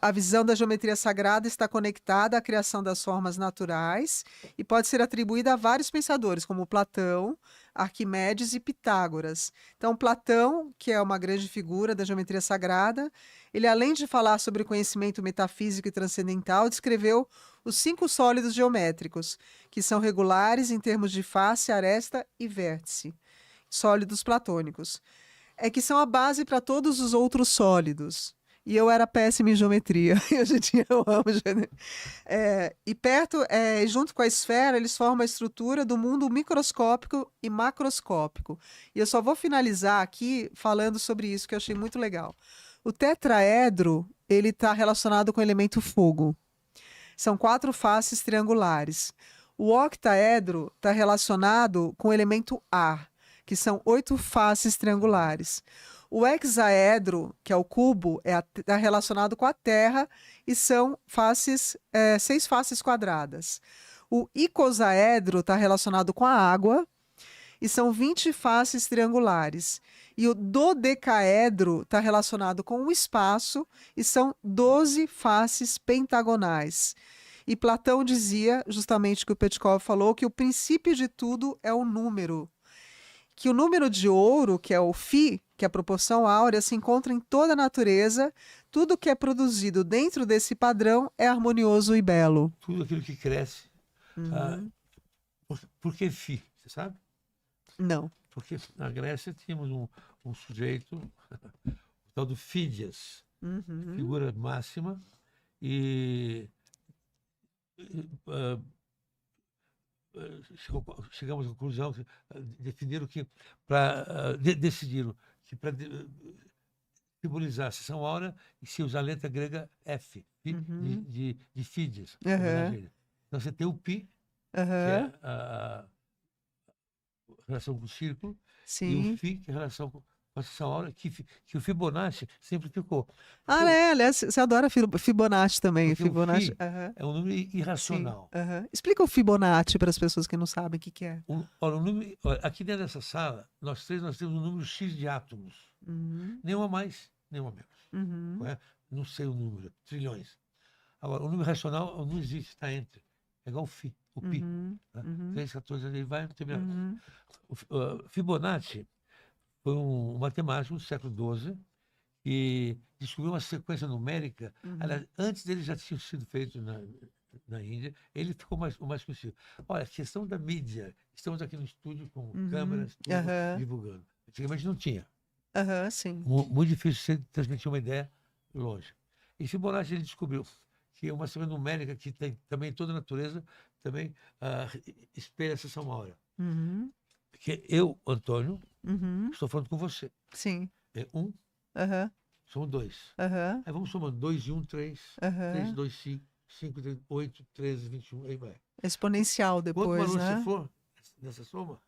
a visão da geometria sagrada está conectada à criação das formas naturais e pode ser atribuída a vários pensadores, como Platão, Arquimedes e Pitágoras. Então, Platão, que é uma grande figura da geometria sagrada, ele, além de falar sobre o conhecimento metafísico e transcendental, descreveu os 5 sólidos geométricos, que são regulares em termos de face, aresta e vértice, sólidos platônicos que são a base para todos os outros sólidos. E eu era péssima em geometria. E hoje em dia eu amo geometria. E perto, junto com a esfera, eles formam a estrutura do mundo microscópico e macroscópico. E eu só vou finalizar aqui falando sobre isso, que eu achei muito legal. O tetraedro, ele está relacionado com o elemento fogo. São 4 faces triangulares. O octaedro está relacionado com o elemento ar, que são 8 faces triangulares. O hexaedro, que é o cubo, está relacionado com a Terra e são 6 faces quadradas. O icosaedro está relacionado com a água e são 20 faces triangulares. E o dodecaedro está relacionado com o espaço e são 12 faces pentagonais. E Platão dizia, justamente o que o Petkov falou, que o princípio de tudo é o número. Que o número de ouro, que é o φ, que é a proporção áurea, se encontra em toda a natureza. Tudo que é produzido dentro desse padrão é harmonioso e belo. Tudo aquilo que cresce. ah, Uhum. por que Fi? Você sabe? Não. Porque na Grécia tínhamos um sujeito, o tal do Fídias, Uhum. figura máxima, e ah, chegamos à conclusão, definiram que decidiram que para simbolizar a seção áurea e se usar a letra grega F, Uhum. de Fídias, homenagem Aham. a ele. Então você tem o Pi, que é Aham. a relação com o círculo, e o Sim. Fi, que é a relação com a seção áurea, que o Fibonacci simplificou. Ah, Porque o, aliás, você adora Fibonacci também. porque o Fibonacci. Fi Aham. é um número Sim. irracional. Aham. Explica o Fibonacci para as pessoas que não sabem o que que é. Olha, aqui dentro dessa sala, nós temos um número X de átomos. Uhum. Nenhuma mais, nenhuma menos. Uhum. Correto? Não sei o número, trilhões. Agora, o número racional não existe, está entre. É igual o pi. Uhum. Né? Uhum. 3, 14, ele vai terminar. Uhum. Fibonacci foi um matemático do século XII que descobriu uma sequência numérica. Uhum. Aliás, antes dele já tinha sido feito na Índia, ele ficou o mais conhecido. Olha, a questão da mídia, estamos aqui no estúdio com Uhum. câmeras, tudo, Aham. divulgando. Antigamente não tinha. Aham, sim. Muito difícil você transmitir uma ideia longe. E Fibonacci ele descobriu que uma sequência numérica que tem também em toda a natureza também espelha a seção áurea. Uhum. Que eu, Antônio, Uhum. estou falando com você. Sim. É um, Aham. são dois. Aham. Aí vamos somando 2 e 1, 3, 3, Aham. 2, 5, 5, 8, 13, 21, aí vai. Exponencial Quanto depois, maior você né? for nessa soma,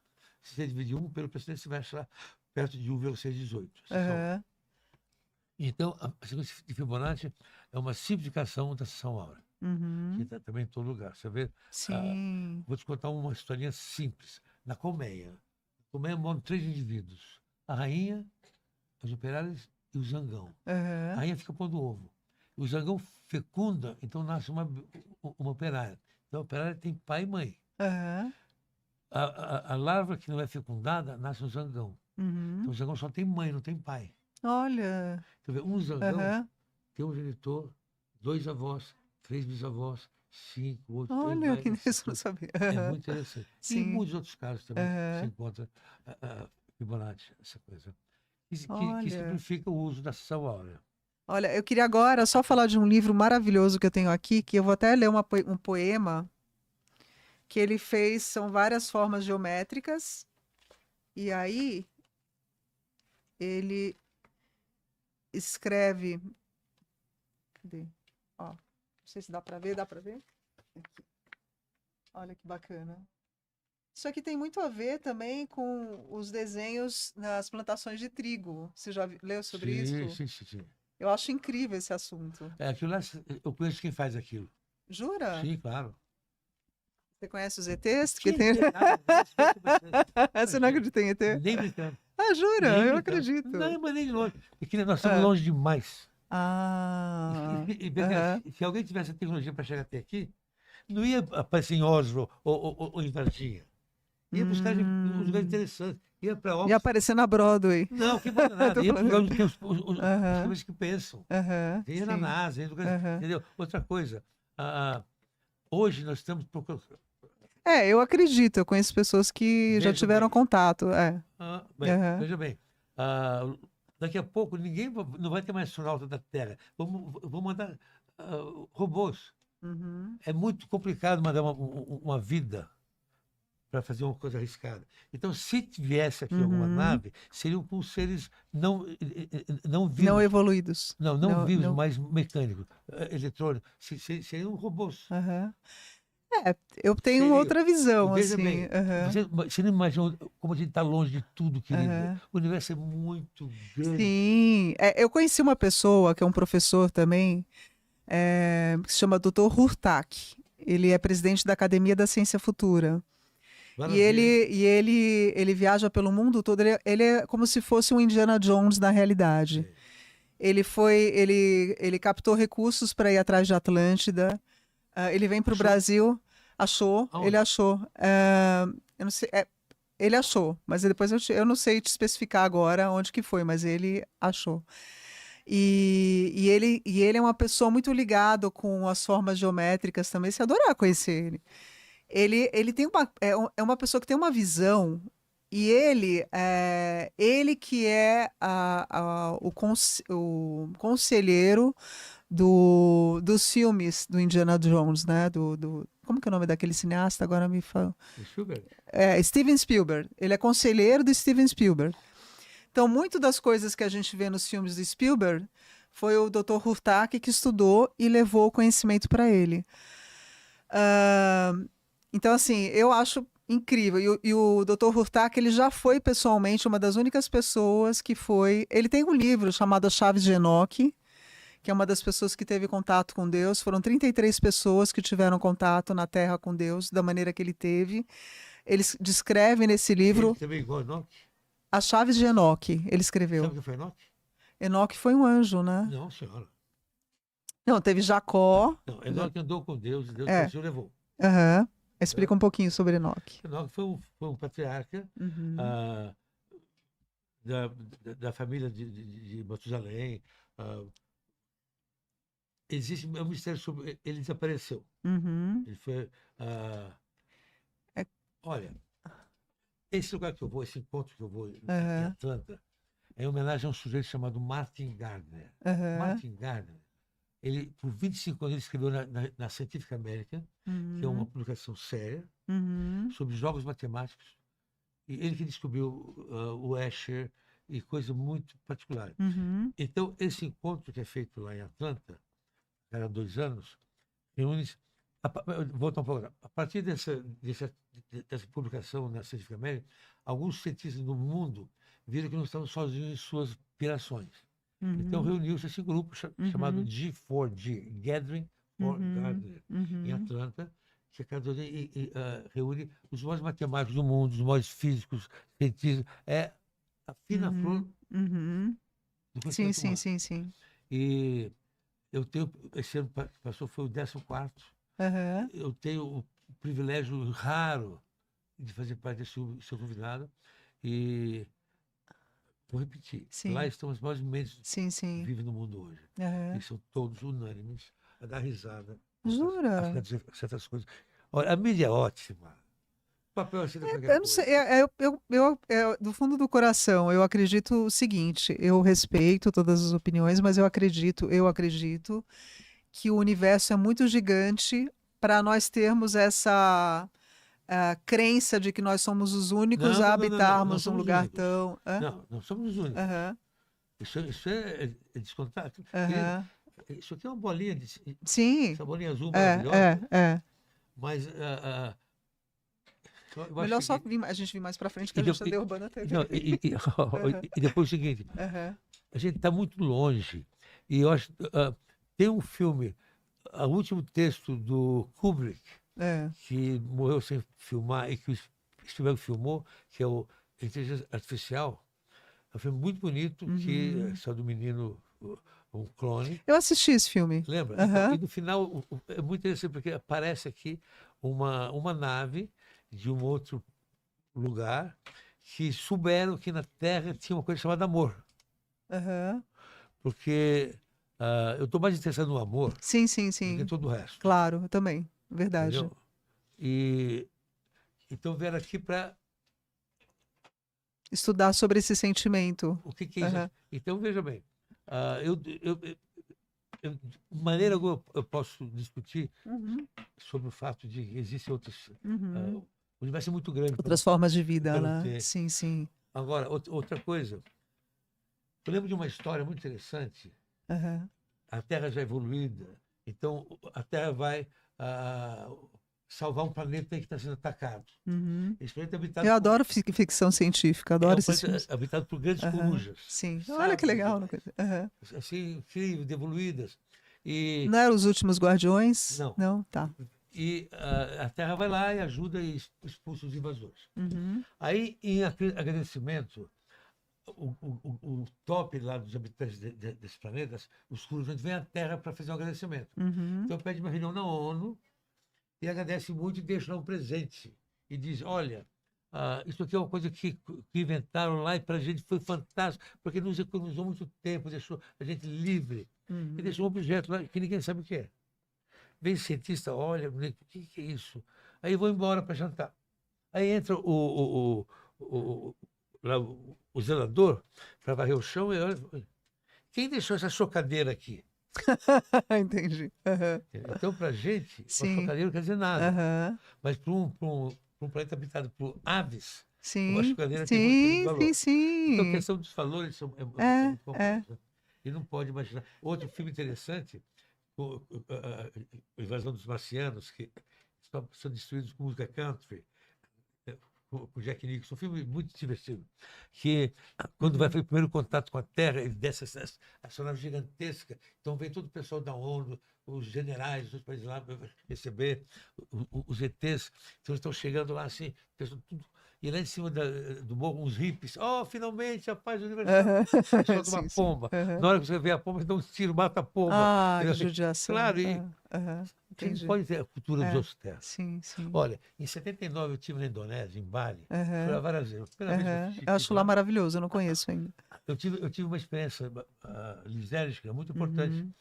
se você dividir 1 pelo precedente, você vai achar perto de 1,618. Seção áurea. Aham. Então, a sequência de Fibonacci é uma simplificação da seção áurea. Uhum. que está também em todo lugar. Você vê, Sim. vou te contar uma historinha simples. Na colmeia. Na colmeia moram 3 indivíduos. A rainha, as operárias e o zangão. A Aham. rainha fica pondo ovo. O zangão fecunda, então nasce uma operária. Então a operária tem pai e mãe. Aham. A larva que não é fecundada nasce um zangão. Então Uhum. o zangão só tem mãe, não tem pai. Olha. Quer ver, um zangão Aham. tem um genitor, 2 avós, 3 bisavós, 5, 8, ele Olha, vai que assim isso eu não tudo. sabia. É Aham. muito interessante. E em Sim. muitos outros casos também se Aham. encontra Fibonacci, essa coisa. Que Olha. simplifica o uso da seção áurea. Olha, eu queria agora só falar de um livro maravilhoso que eu tenho aqui, que eu vou até ler um poema que ele fez, são várias formas geométricas, e aí ele escreve. Cadê? Ó, não sei se dá para ver, dá para ver? Aqui. Olha que bacana. Isso aqui tem muito a ver também com os desenhos nas plantações de trigo. Você já leu sobre Sim, isso? sim, sim, sim. Eu acho incrível esse assunto. É, aquilo lá, eu conheço quem faz aquilo. Jura? Sim, claro. Você conhece os ETs? Que Que tem... nada, respeito você. Você não Imagina, acredita em ET? nem brincando, Ah, jura? nem Eu brincando. acredito. Não, mas nem de longe. É que nós estamos Ah, longe demais. ah, aham, Se alguém tivesse a tecnologia para chegar até aqui, não ia aparecer em Oslo ou em Varginha. Ia buscar uns lugares hum. interessantes. Ia para E Oxford. aparecer na Broadway. Não, que banda nada. Tô Ia para lugares falando. onde tem as Aham, coisas que pensam. aham, Ia na sim. NASA, ia em lugares, Aham. entendeu? Outra coisa, hoje nós estamos procurando. É, eu acredito. Eu conheço pessoas que já Veja tiveram bem, contato. É. Aham. veja bem. Daqui a pouco não vai ter mais astronauta da Terra. Vamos mandar robôs. Uhum. É muito complicado mandar uma vida para fazer uma coisa arriscada. Então, se viesse aqui alguma Uhum. nave, seriam com seres não Não vivos. evoluídos. Não Não, vivos, não. mas mecânicos, eletrônicos. Seriam robôs. Aham. É, eu tenho Seria. outra visão, Veja assim. bem, Aham. você não imagina como a gente está longe de tudo, querida. Aham. O universo é muito grande. Sim. É, eu conheci uma pessoa que é um professor também, que se chama Dr. Hurtak. Ele é presidente da Academia da Ciência Futura. E Maravilha. ele viaja pelo mundo todo. Ele é como se fosse um Indiana Jones na realidade. Sei. Ele captou recursos para ir atrás de Atlântida. Ele vem para o Achou? Brasil, achou, ele Aonde? achou. Eu não sei, ele achou, mas depois eu não sei te especificar agora onde que foi, mas ele achou. E ele é uma pessoa muito ligado com as formas geométricas também. Você adorar conhecer ele. Ele tem é uma pessoa que tem uma visão, e ele que é o conselheiro dos filmes do Indiana Jones, né? Como que é o nome daquele cineasta? Agora me fala. Spielberg? Steven Spielberg. Ele é conselheiro do Steven Spielberg. Então, muito das coisas que a gente vê nos filmes do Spielberg foi o Dr. Hurtak que estudou e levou o conhecimento para ele. Ah, então, assim, eu acho incrível. E o Dr. Hurtak, ele já foi pessoalmente uma das únicas pessoas que foi. Ele tem um livro chamado As Chaves de Enoque, que é uma das pessoas que teve contato com Deus. Foram 33 pessoas que tiveram contato na Terra com Deus, da maneira que ele teve. Ele descreve nesse Ele livro também igual a Enoque? As Chaves de Enoque, ele escreveu. Sabe o que foi Enoque? Enoque foi um anjo, né? Não, senhora. Não, teve Jacó. Não, Enoque andou com Deus e Deus É, trouxe e o levou. aham. Tá? Explica um pouquinho sobre Enoque. Enoque foi um patriarca Uhum, ah, da família de Matusalém. ah, Existe um mistério sobre. Ele desapareceu. uhum. Ele foi. ah, É, Olha, esse lugar que eu vou, esse encontro que eu vou em aham, Atlanta, é em homenagem a um sujeito chamado Martin Gardner. aham, Martin Gardner, ele, por 25 anos, ele escreveu na Scientific American, que é uma uhum, publicação séria, uhum, sobre jogos matemáticos. E ele que descobriu o Escher e coisa muito particular. uhum, Então, esse encontro que é feito lá em Atlanta, cada 2 anos, reúne. Voltar um pouco. A partir dessa publicação na Scientific American, alguns cientistas do mundo viram que não estavam sozinhos em suas pirações. Então uhum, reuniu-se esse grupo chamado uhum, G4G, Gathering Gardner, em Uhum. Atlanta, que reúne os maiores matemáticos do mundo, os maiores físicos, cientistas. É a fina flor Uhum. Uhum. do Sim, conhecimento sim, humano. sim, sim. E eu tenho, esse ano que passou foi o 14º. Aham. Eu tenho o privilégio raro de fazer parte desse seu convidado. E vou repetir, lá Sim, estão as maiores mentes sim, que sim. vivem no mundo hoje. Aham. Eles são todos unânimes a dar risada, a Jura? ficar dizendo certas coisas. Olha, a mídia é ótima. O papel aceita qualquer Eu não sei, coisa. do fundo do coração, eu acredito o seguinte, eu respeito todas as opiniões, mas eu acredito que o universo é muito gigante para nós termos essa crença de que nós somos os únicos Não, a não, não, não, não. Não habitarmos um somos os lugar únicos. tão. Hã? Não, não somos os únicos. Aham, Isso é descontato. aham. Isso aqui é uma bolinha, Sim, essa bolinha azul é, é, maravilhosa, é. mas eu acho Melhor que. só a gente vir mais para frente que E, a gente de- está derrubando a TV. não, Aham, e depois o seguinte, aham, a gente está muito longe. E eu acho. Tem um filme, o último texto do Kubrick, é. que morreu sem filmar e que o Spielberg filmou, que é o Inteligência Artificial. É um filme muito bonito, que é Uhum. só do menino, um clone. Eu assisti esse filme. Lembra? Então, e Aham, no final, é muito interessante, porque aparece aqui uma nave de um outro lugar que souberam que na Terra tinha uma coisa chamada amor. aham. Porque eu estou mais interessado no amor Sim, sim, do que sim. todo o resto, Claro, eu também. Verdade. entendeu? E então vieram aqui para Estudar sobre esse sentimento. o que, que é isso Aham, aqui. Então, veja bem, ah, de maneira alguma eu posso discutir uhum, sobre o fato de que existem outros. uhum. O universo é muito grande Outras formas de vida, para não né? ter. Sim, sim. Agora, outra coisa, eu lembro de uma história muito interessante. Aham. A Terra já é evoluída, então a Terra vai ah, salvar um planeta que está sendo atacado. Uhum. Esse planeta é Eu habitado por, adoro ficção científica, é adoro um esses planeta filmes. habitado por grandes Aham. corujas, Sim. Olha que sábias legal. demais, Aham. assim, incríveis, evoluídas. E Não eram os últimos Guardiões? não. Não? Tá. E a Terra vai lá e ajuda e expulsa os invasores. Uhum. Aí, em agradecimento, o top lá dos habitantes desses planetas, os corujas, vêm à Terra para fazer um agradecimento. Uhum. Então pede uma reunião na ONU e agradece muito e deixa lá um presente. E diz, olha, isso aqui é uma coisa que inventaram lá e para a gente foi fantástico, porque nos economizou muito tempo, deixou a gente livre. E Uhum. deixou um objeto lá que ninguém sabe o que é. Vem cientista, olha, o que é isso? Aí vou embora para jantar. Aí entra lá, o zelador para varrer o chão e olha, quem deixou essa chocadeira aqui? Entendi. Aham. Então, para a gente, uma Sim. chocadeira não quer dizer nada. Aham. Mas para um planeta habitado por aves, uma Sim. chocadeira tem muito Sim, sim, valor. Então, a sim. questão dos valores é É, muito é. complexa. E não pode imaginar. Outro filme interessante, a Invasão dos Marcianos, que são destruídos com música country, com Jack Nicholson, um filme muito divertido, que quando vai Uhum. fazer o primeiro contato com a Terra, ele desce essa nave gigantesca, então vem todo o pessoal da ONU, os generais dos países lá para receber os ETs, então eles estão chegando lá assim, tudo, e lá em cima do morro uns hippies, finalmente a paz universal. Aham. Aí solta uma Sim, sim. pomba. Aham. Na hora que você vê a pomba, dá um tiro, mata a pomba. Ah, que Entendeu? judiação. Claro, e Aham. você não Entendi. pode ter a cultura dos É. outros terras. Sim, sim. Olha, em 79 eu estive na Indonésia, em Bali, fui lá Aham. várias vezes. A primeira vez que eu Aham. Eu estive acho lá lá, maravilhoso, eu não conheço ainda. eu tive uma experiência lisérgica muito importante, Uhum.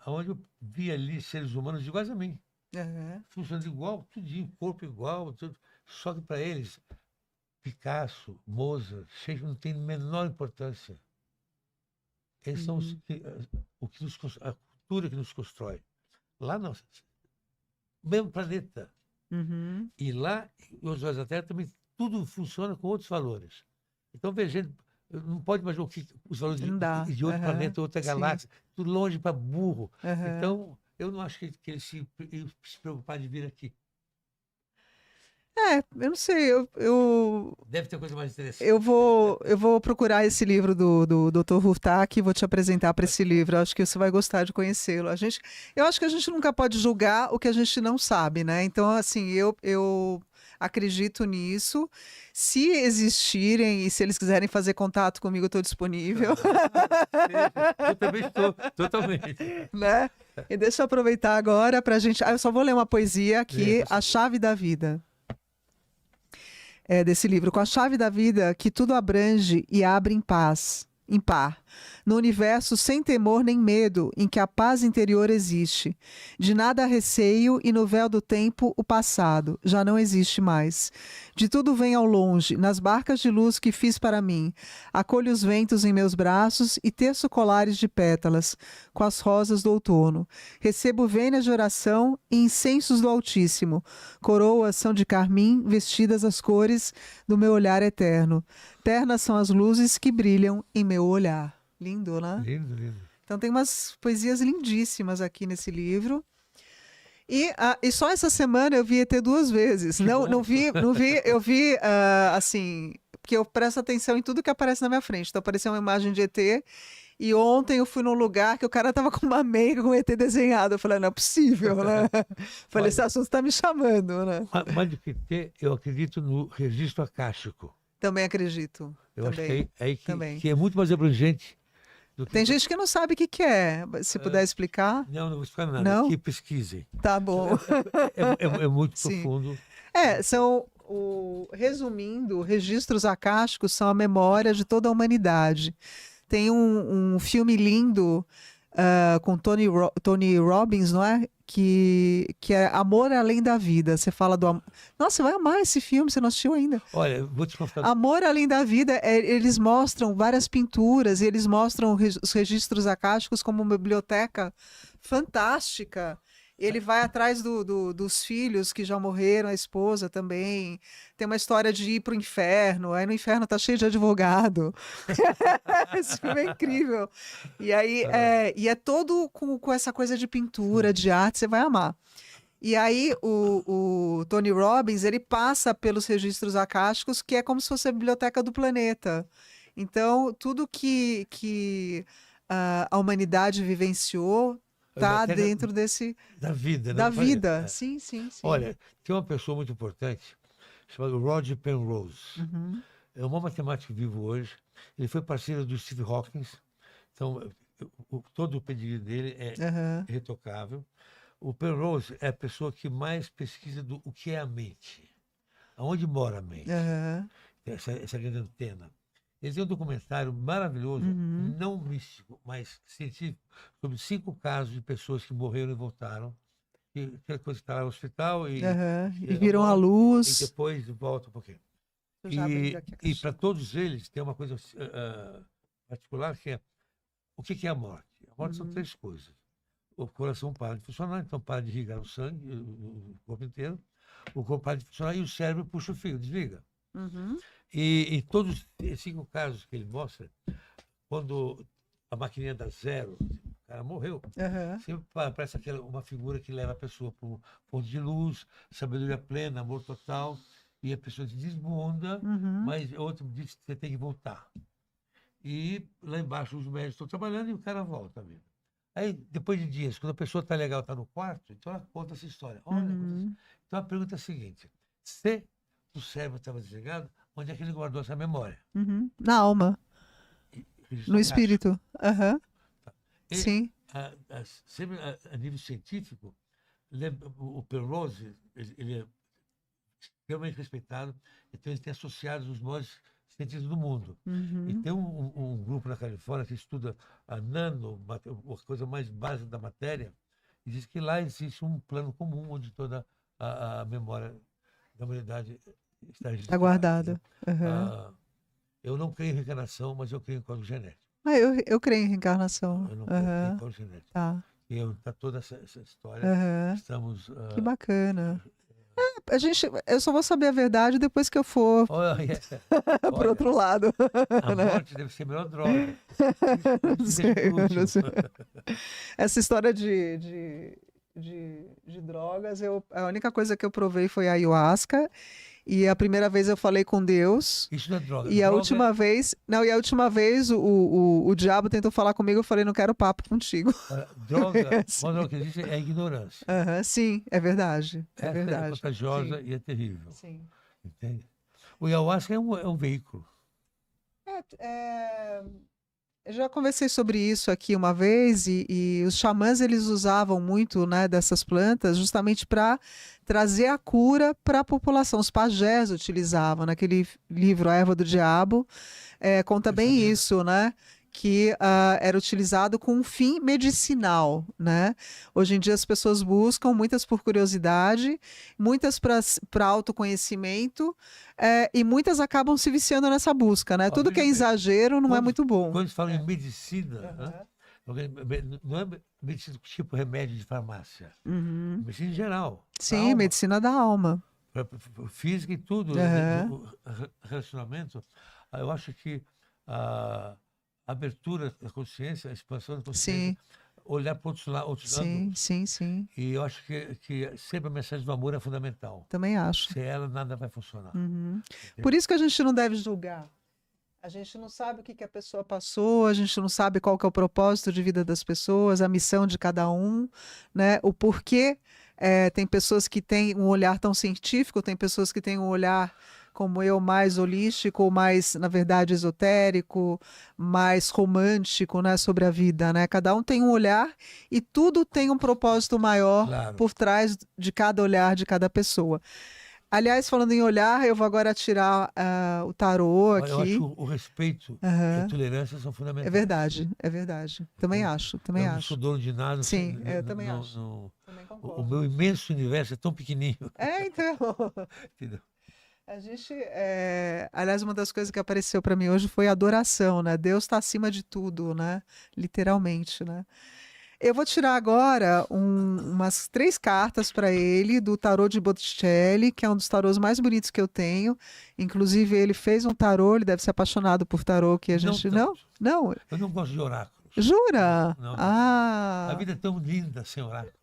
onde eu vi ali seres humanos iguais a mim, Aham. funcionando igual, tudinho, corpo igual, tudo. Só que para eles, Picasso, Mozart, Shakespeare não tem a menor importância. Eles são Uhum. a cultura que nos constrói. Lá não, mesmo planeta. Uhum. E lá, os olhos da Terra também, tudo funciona com outros valores. Então, veja, não pode imaginar os valores Não dá. de outro Aham. planeta, outra Sim. galáxia, tudo longe para burro. Aham. Então, eu não acho que eles se preocupar de vir aqui. Eu não sei, Deve ter coisa mais interessante. eu vou procurar esse livro do Dr. Hurtak e vou te apresentar para esse livro. Eu acho que você vai gostar de conhecê-lo. Eu acho que a gente nunca pode julgar o que a gente não sabe, né? Então, assim, eu acredito nisso. Se existirem e se eles quiserem fazer contato comigo, eu estou disponível, Eu também estou, totalmente. né? E deixa eu aproveitar agora para a gente. Eu só vou ler uma poesia aqui, Por favor. A Chave da Vida. Desse livro, com a chave da vida que tudo abrange e abre em paz, em par, no universo sem temor nem medo, em que a paz interior existe. De nada há receio e no véu do tempo o passado já não existe mais. De tudo vem ao longe, nas barcas de luz que fiz para mim. Acolho os ventos em meus braços e teço colares de pétalas, com as rosas do outono. Recebo vênias de oração e incensos do Altíssimo. Coroas são de carmim, vestidas as cores do meu olhar eterno. Ternas são as luzes que brilham em meu olhar. Lindo, né? Lindo, lindo. Então tem umas poesias lindíssimas aqui nesse livro. E só essa semana eu vi ET 2 vezes. Não vi, eu vi assim, porque eu presto atenção em tudo que aparece na minha frente. Então apareceu uma imagem de ET e ontem eu fui num lugar que o cara tava com uma meia com o ET desenhado. Eu falei, não é possível, né? Falei, esse assunto tá me chamando, né? Mas de ET, eu acredito no registro acástico. Também acredito. Eu acho Também. que é aí Também. que é muito mais abrangente do que... Tem gente que não sabe o que é. Se puder explicar. Não vou explicar nada. Não? Que pesquisem. Tá bom. É muito Sim. profundo. Resumindo, registros acásticos são a memória de toda a humanidade. Tem um filme lindo com Tony Robbins, não é? Que é Amor Além da Vida. Você fala do amor. Nossa, você vai amar esse filme, você não assistiu ainda. Olha, vou te contar. Amor Além da Vida, eles mostram várias pinturas e eles mostram os registros acásticos como uma biblioteca fantástica. Ele vai atrás dos filhos que já morreram, a esposa também. Tem uma história de ir para o inferno. Aí no inferno tá cheio de advogado. Esse filme é incrível. E aí é todo com essa coisa de pintura, de arte, você vai amar. E aí o Tony Robbins, ele passa pelos registros acásticos, que é como se fosse a biblioteca do planeta. Então, tudo que a humanidade vivenciou está dentro desse... Da vida, né? Da vida, sim. Olha, tem uma pessoa muito importante, chamada Roger Penrose. Uhum. É uma matemática vivo hoje. Ele foi parceiro do Steve Hawking. Então, todo o pedigree dele é retocável. O Penrose é a pessoa que mais pesquisa o que é a mente. Aonde mora a mente. Essa grande antena. Ele tem um documentário maravilhoso, não místico, mas científico, sobre 5 casos de pessoas que morreram e voltaram. E aquela coisa que está lá no hospital e viram a luz. E depois volta um pouquinho. E para todos eles tem uma coisa particular que é o que é a morte? A morte são 3 coisas. O coração para de funcionar, então para de irrigar o sangue, o corpo inteiro. O corpo para de funcionar e o cérebro puxa o fio, desliga. E em todos os 5 casos que ele mostra, quando a maquininha dá 0, o cara morreu, sempre aparece uma figura que leva a pessoa para um ponto de luz, sabedoria plena, amor total, e a pessoa se desmonda, mas outro diz que você tem que voltar. E lá embaixo os médicos estão trabalhando e o cara volta mesmo. Aí, depois de dias, quando a pessoa está legal, está no quarto, então ela conta essa história. Olha, então a pergunta é a seguinte: se o cérebro estava desligado, onde é que ele guardou essa memória? Na alma. No espírito. Sim. Sempre a nível científico, o Penrose, ele é extremamente respeitado, então ele tem associados os maiores cientistas do mundo. E tem um grupo na Califórnia que estuda a a coisa mais básica da matéria, e diz que lá existe um plano comum onde toda a memória da humanidade está registrada. Guardada. Eu não creio em reencarnação, mas eu creio em código genético. Eu creio em reencarnação. Eu não creio em código genético. E tá toda essa história. Estamos... Que bacana. Eu só vou saber a verdade depois que eu for pro outro lado. A morte deve ser a melhor droga. Não sei. Essa história de de drogas, a única coisa que eu provei foi a ayahuasca. E a primeira vez eu falei com Deus. Isso não é droga. E a Droga última vez. Não, e a última vez o diabo tentou falar comigo, eu falei, não quero papo contigo. droga, Sim. quando eu acredito, é ignorância. Aham, sim, é verdade. É Essa é verdade. contagiosa Sim, e é terrível. sim. Entende? O ayahuasca é um veículo. Eu já conversei sobre isso aqui uma vez e os xamãs eles usavam muito, né, dessas plantas justamente para trazer a cura para a população. Os pajés utilizavam naquele livro A Erva do Diabo, conta Eu bem sabia. isso, né? Que era utilizado com um fim medicinal, né? Hoje em dia as pessoas buscam, muitas por curiosidade, muitas para autoconhecimento, e muitas acabam se viciando nessa busca, né? Ó, Tudo que é veja bem, exagero não é muito bom. quando se fala em medicina, né? Aham. Não é medicina tipo remédio de farmácia. Uhum. Medicina em geral. Para a Sim, alma, medicina da alma. para física e tudo. Aham. Relacionamento. Eu acho que a abertura da consciência, a expansão da consciência, Sim, olhar para outros sim, ângulos. sim, sim. E eu acho que sempre a mensagem do amor é fundamental. Também acho. Sem ela, nada vai funcionar. Uhum. Entende? Por isso que a gente não deve julgar. A gente não sabe o que a pessoa passou, a gente não sabe qual que é o propósito de vida das pessoas, a missão de cada um, né? O porquê. Tem pessoas que têm um olhar tão científico, tem pessoas que têm um olhar, como eu, mais holístico, mais, na verdade, esotérico, mais romântico, né, sobre a vida, né? Cada um tem um olhar e tudo tem um propósito maior Claro. por trás de cada olhar de cada pessoa. Aliás, falando em olhar, eu vou agora tirar o tarô Eu acho aqui. que o respeito e a Aham. tolerância são É fundamentais. verdade, é verdade. Também Entende? acho, também Eu não sou acho. dono de nada. Sim, eu também acho. Também O concordo. meu imenso universo é tão pequenininho. Então, Entendeu? a gente, aliás, uma das coisas que apareceu para mim hoje foi a adoração, né? Deus está acima de tudo, né? Literalmente, né? Eu vou tirar agora umas 3 cartas para ele do tarô de Botticelli, que é um dos tarôs mais bonitos que eu tenho. Inclusive, ele fez um tarô, ele deve ser apaixonado por tarô, que a Não gente. Não? tanto. Não? Eu não gosto de oráculos. Jura? Não. A Ah. vida é tão linda sem oráculo.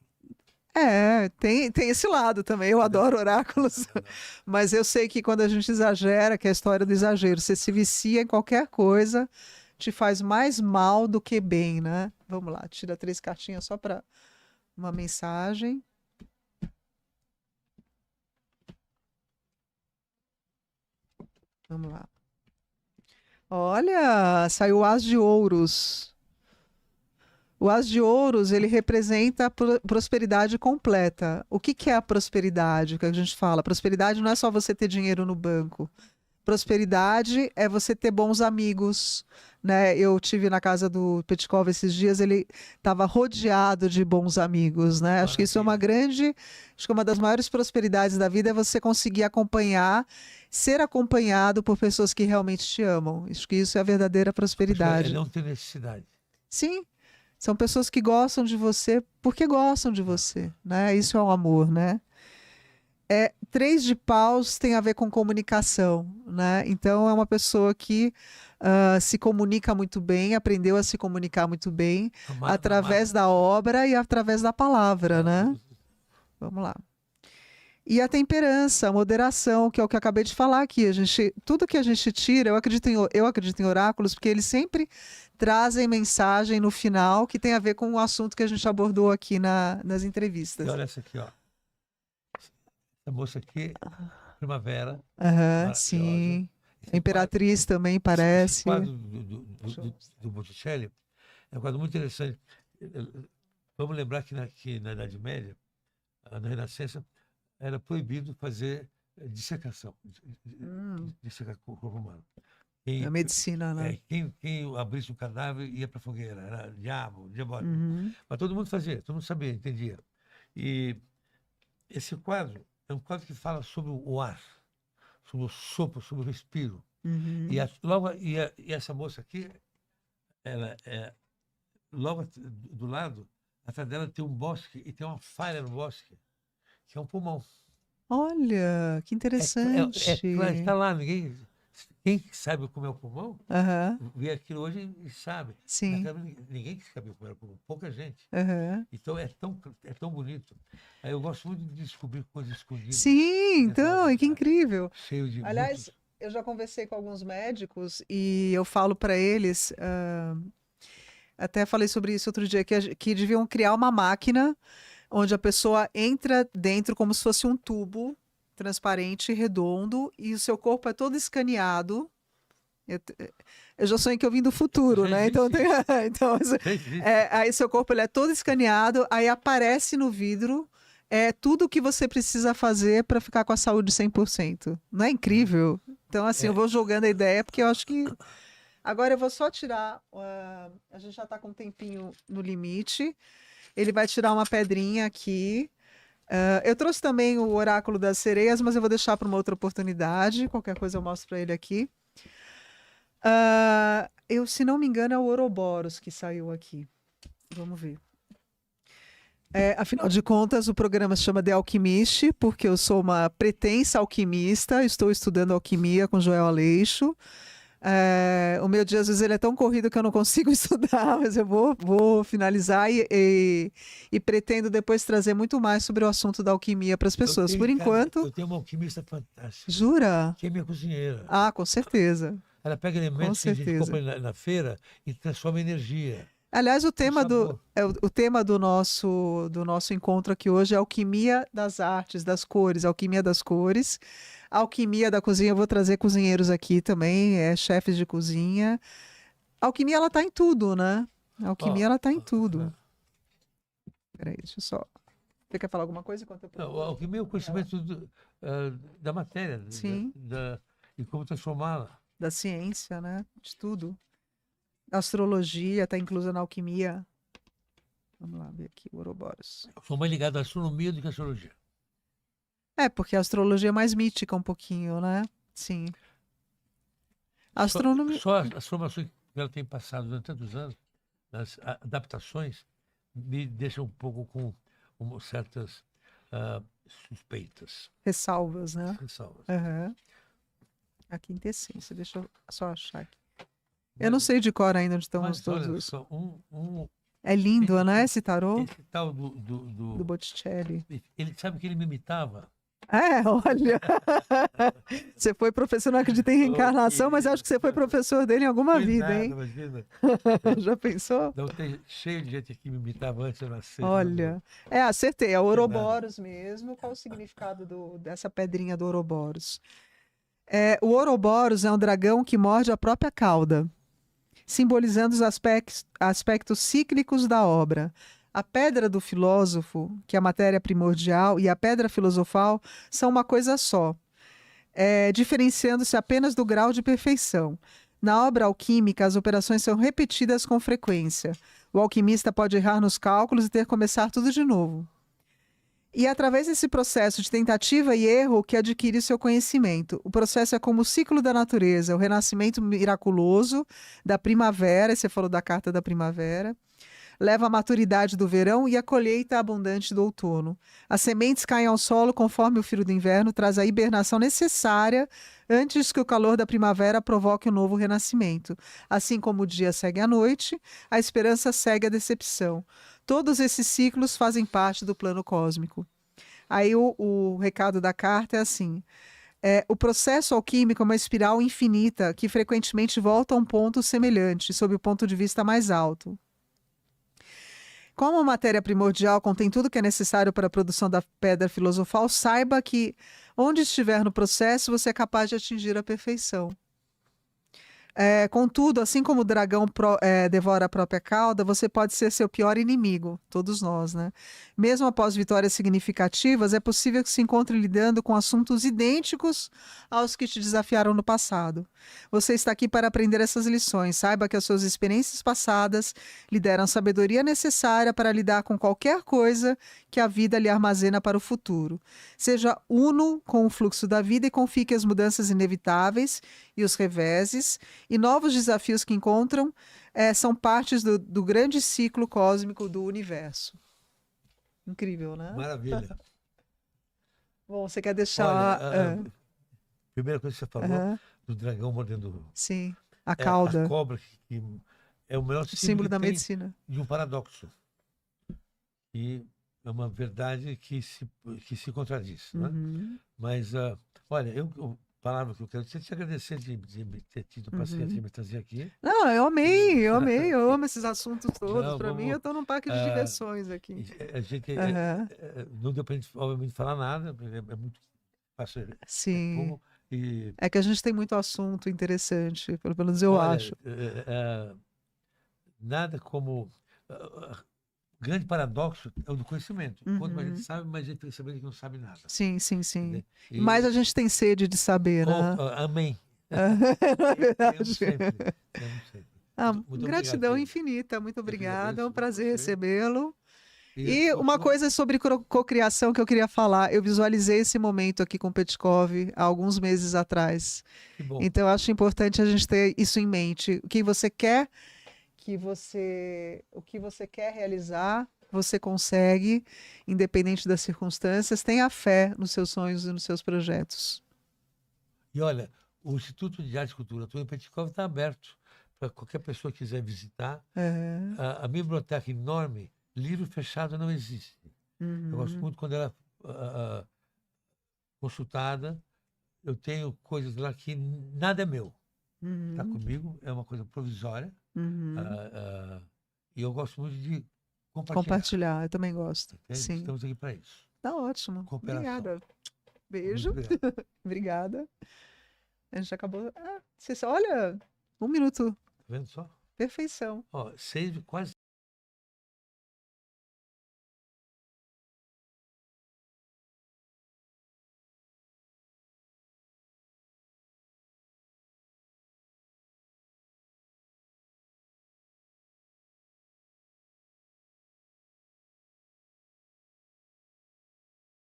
Tem esse lado também. Eu adoro oráculos, Não. mas eu sei que quando a gente exagera, que é a história do exagero, você se vicia em qualquer coisa, te faz mais mal do que bem, né? Vamos lá, tira 3 cartinhas só para uma mensagem. Vamos lá. Olha, saiu o As de Ouros. O As de Ouros, ele representa a prosperidade completa. O que que é a prosperidade? O que a gente fala? Prosperidade não é só você ter dinheiro no banco. Prosperidade é você ter bons amigos, né? Eu tive na casa do Petkov esses dias, ele estava rodeado de bons amigos, né? Acho que isso é uma grande, acho que uma das maiores prosperidades da vida é você conseguir acompanhar, ser acompanhado por pessoas que realmente te amam. Acho que isso é a verdadeira É prosperidade. não ter necessidade. Sim, são pessoas que gostam de você porque gostam de você, né? Isso é o amor, né? 3 de paus tem a ver com comunicação, né? Então é uma pessoa que se comunica muito bem, aprendeu a se comunicar muito bem através da obra e através da palavra, né? Vamos lá. E a temperança, a moderação, que é o que eu acabei de falar aqui. Tudo que a gente tira, eu acredito em oráculos, porque eles sempre trazem mensagem no final que tem a ver com o assunto que a gente abordou aqui nas entrevistas. E olha essa aqui, ó. Essa moça aqui, Primavera. Sim. Esse Imperatriz também Esse parece. quadro do Botticelli é um quadro muito interessante. Vamos lembrar que na Idade Média, na Renascença, era proibido fazer dissecação, dissecar o corpo humano. A medicina, né? Quem abrisse um cadáver ia para a fogueira, era diabólico. Uhum. Mas todo mundo fazia, todo mundo sabia, entendia. E esse quadro é um quadro que fala sobre o ar, sobre o sopro, sobre o respiro. Uhum. E essa moça aqui, ela logo do lado, atrás dela tem um bosque e tem uma falha no bosque, que é um pulmão. Olha, que interessante. Está lá, ninguém. Quem sabe como é o pulmão, Aham. vê aquilo hoje e sabe. Sim. Naquela época, ninguém sabia como era o pulmão, pouca gente. Aham. Então é tão bonito. Aí eu gosto muito de descobrir coisas escondidas Sim, dentro da então, e que obra d'arte, incrível. cheio de Aliás, muitos. eu já conversei com alguns médicos e eu falo para eles, até falei sobre isso outro dia, que deviam criar uma máquina onde a pessoa entra dentro como se fosse um tubo transparente, redondo, e o seu corpo é todo escaneado. Eu, te- eu já sonhei que eu vim do futuro, Já né? Então, existe isso. então Já existe. aí seu corpo ele é todo escaneado, aí aparece no vidro tudo o que você precisa fazer para ficar com a saúde 100%. Não é incrível? Então, assim, eu É, vou jogando a ideia, porque eu acho que. Agora eu vou só tirar. A gente já está com um tempinho no limite. Ele vai tirar uma pedrinha aqui. Eu trouxe também o oráculo das sereias, mas eu vou deixar para uma outra oportunidade. Qualquer coisa eu mostro para ele aqui. Se não me engano, é o Ouroboros que saiu aqui. Vamos ver. Afinal de contas, o programa se chama The Alquimiste, porque eu sou uma pretensa alquimista, estou estudando alquimia com Joel Aleixo. O meu dia, às vezes, ele é tão corrido que eu não consigo estudar, mas eu vou finalizar e pretendo depois trazer muito mais sobre o assunto da alquimia para as eu pessoas. tenho Por em casa, enquanto, eu tenho uma alquimista fantástica, jura? que é minha cozinheira. Ah, com certeza, Ela pega com elementos que a gente certeza. compra na feira e transforma em energia, Aliás, o com tema sabor. o tema do nosso encontro aqui hoje é alquimia das artes, das cores, alquimia das cores. Alquimia da cozinha, eu vou trazer cozinheiros aqui também, chefes de cozinha. A alquimia, ela tá em tudo, né? A alquimia, Ó, ela tá em ó, tudo. Peraí, deixa eu só. Você quer falar alguma coisa enquanto eu não, procuro o aqui? que é o conhecimento da matéria Sim, e como transformá-la. da ciência, né? De tudo. A astrologia está inclusa na alquimia. Vamos lá ver aqui, o Ouroboros. Eu sou mais ligado à astronomia do que à astrologia. Porque a astrologia é mais mística um pouquinho, né? Sim. A Só, astronomia. só as formações que ela tem passado durante tantos anos, as adaptações, me deixam um pouco com certas ah, suspeitas, Ressalvas, né? ressalvas. Aham. A quintessência, deixa eu só achar aqui. Eu não Mas, sei de cor ainda onde estão mas todos olha os. só, É lindo, né? esse, Esse tarô esse tal do Botticelli. ele sabe que ele me imitava. Olha. Você foi professor, não acredita em Oh, reencarnação, mas acho querido. que você foi professor dele em alguma Foi vida, nada, hein? imagina. Já pensou? Não, tem cheio de gente que me imitava antes de eu nascer. Olha. Acertei. É o Foi nada. Ouroboros mesmo. Qual o significado dessa pedrinha do Ouroboros? O Ouroboros é um dragão que morde a própria cauda, simbolizando os aspectos cíclicos da obra. A pedra do filósofo, que é a matéria primordial, e a pedra filosofal são uma coisa só, diferenciando-se apenas do grau de perfeição. Na obra alquímica, as operações são repetidas com frequência. O alquimista pode errar nos cálculos e ter que começar tudo de novo. E é através desse processo de tentativa e erro que adquire o seu conhecimento. O processo é como o ciclo da natureza, o renascimento miraculoso da primavera, e você falou da carta da primavera, leva à maturidade do verão e à colheita abundante do outono. As sementes caem ao solo conforme o frio do inverno traz a hibernação necessária antes que o calor da primavera provoque um novo renascimento. Assim como o dia segue a noite, a esperança segue a decepção. Todos esses ciclos fazem parte do plano cósmico. Aí o recado da carta é assim: o processo alquímico é uma espiral infinita que frequentemente volta a um ponto semelhante, sob o ponto de vista mais alto. Como a matéria primordial contém tudo que é necessário para a produção da pedra filosofal, saiba que, onde estiver no processo, você é capaz de atingir a perfeição. Contudo, assim como o dragão devora a própria cauda, você pode ser seu pior inimigo, todos nós, né? Mesmo após vitórias significativas, é possível que se encontre lidando com assuntos idênticos aos que te desafiaram no passado. Você está aqui para aprender essas lições. Saiba que as suas experiências passadas lhe deram a sabedoria necessária para lidar com qualquer coisa que a vida lhe armazena para o futuro. Seja uno com o fluxo da vida e confie que as mudanças inevitáveis e os reveses e novos desafios que encontram são partes do grande ciclo cósmico do universo. Incrível, né? Maravilha. Bom, você quer deixar. Olha, primeira coisa que você falou, Aham. do dragão mordendo Sim. A a cauda, cobra, que é o melhor o símbolo símbolo que da tem medicina. de um paradoxo. E é uma verdade que se contradiz, né? Uhum, Mas, olha, palavra que eu quero te agradecer de ter tido paciência de uhum. me trazer aqui. Não, eu E, amei, eu amei, eu amo esses assuntos todos. não, Para mim, eu vamos. estou num parque de ah, diversões aqui. a gente Aham, não deu para a gente, obviamente, falar nada, porque é muito fácil. sim. E, É que a gente tem muito assunto interessante, pelo menos eu olha, acho. nada como. O grande paradoxo é o do conhecimento. Quanto mais a gente Uhum. sabe, mais a gente fica sabendo que não sabe nada. Sim, sim, sim. Entendeu? Mas E, a gente tem sede de saber, né? amém. Na Temos verdade. sempre. Temos sempre. Ah, Muito obrigado, gratidão querido. infinita, muito Eu que obrigada, é um agradeço muito prazer você. recebê-lo. E E uma continua. coisa sobre cocriação que eu queria falar, eu visualizei esse momento aqui com o Petkov há alguns meses atrás. Que bom. Então, eu acho importante a gente ter isso em mente. O que você quer, o que você quer realizar, você consegue, independente das circunstâncias. Tenha fé nos seus sonhos e nos seus projetos. E olha, o Instituto de Arte e Cultura Antônio Petkov está aberto para qualquer pessoa que quiser visitar. É. A minha biblioteca enorme, livro fechado não existe. Eu gosto Uhum, muito quando ela é consultada. Eu tenho coisas lá que nada é meu. Está uhum, comigo, é uma coisa provisória. uhum. ah, ah, e eu gosto muito de compartilhar. Compartilhar, eu também gosto. Entende? Sim. Estamos aqui para isso. Tá ótimo. Cooperação. Obrigada. Muito Beijo. obrigado. Obrigada. A gente acabou. Ah, olha, 1 minuto. Tá vendo só? Perfeição. Ó, quase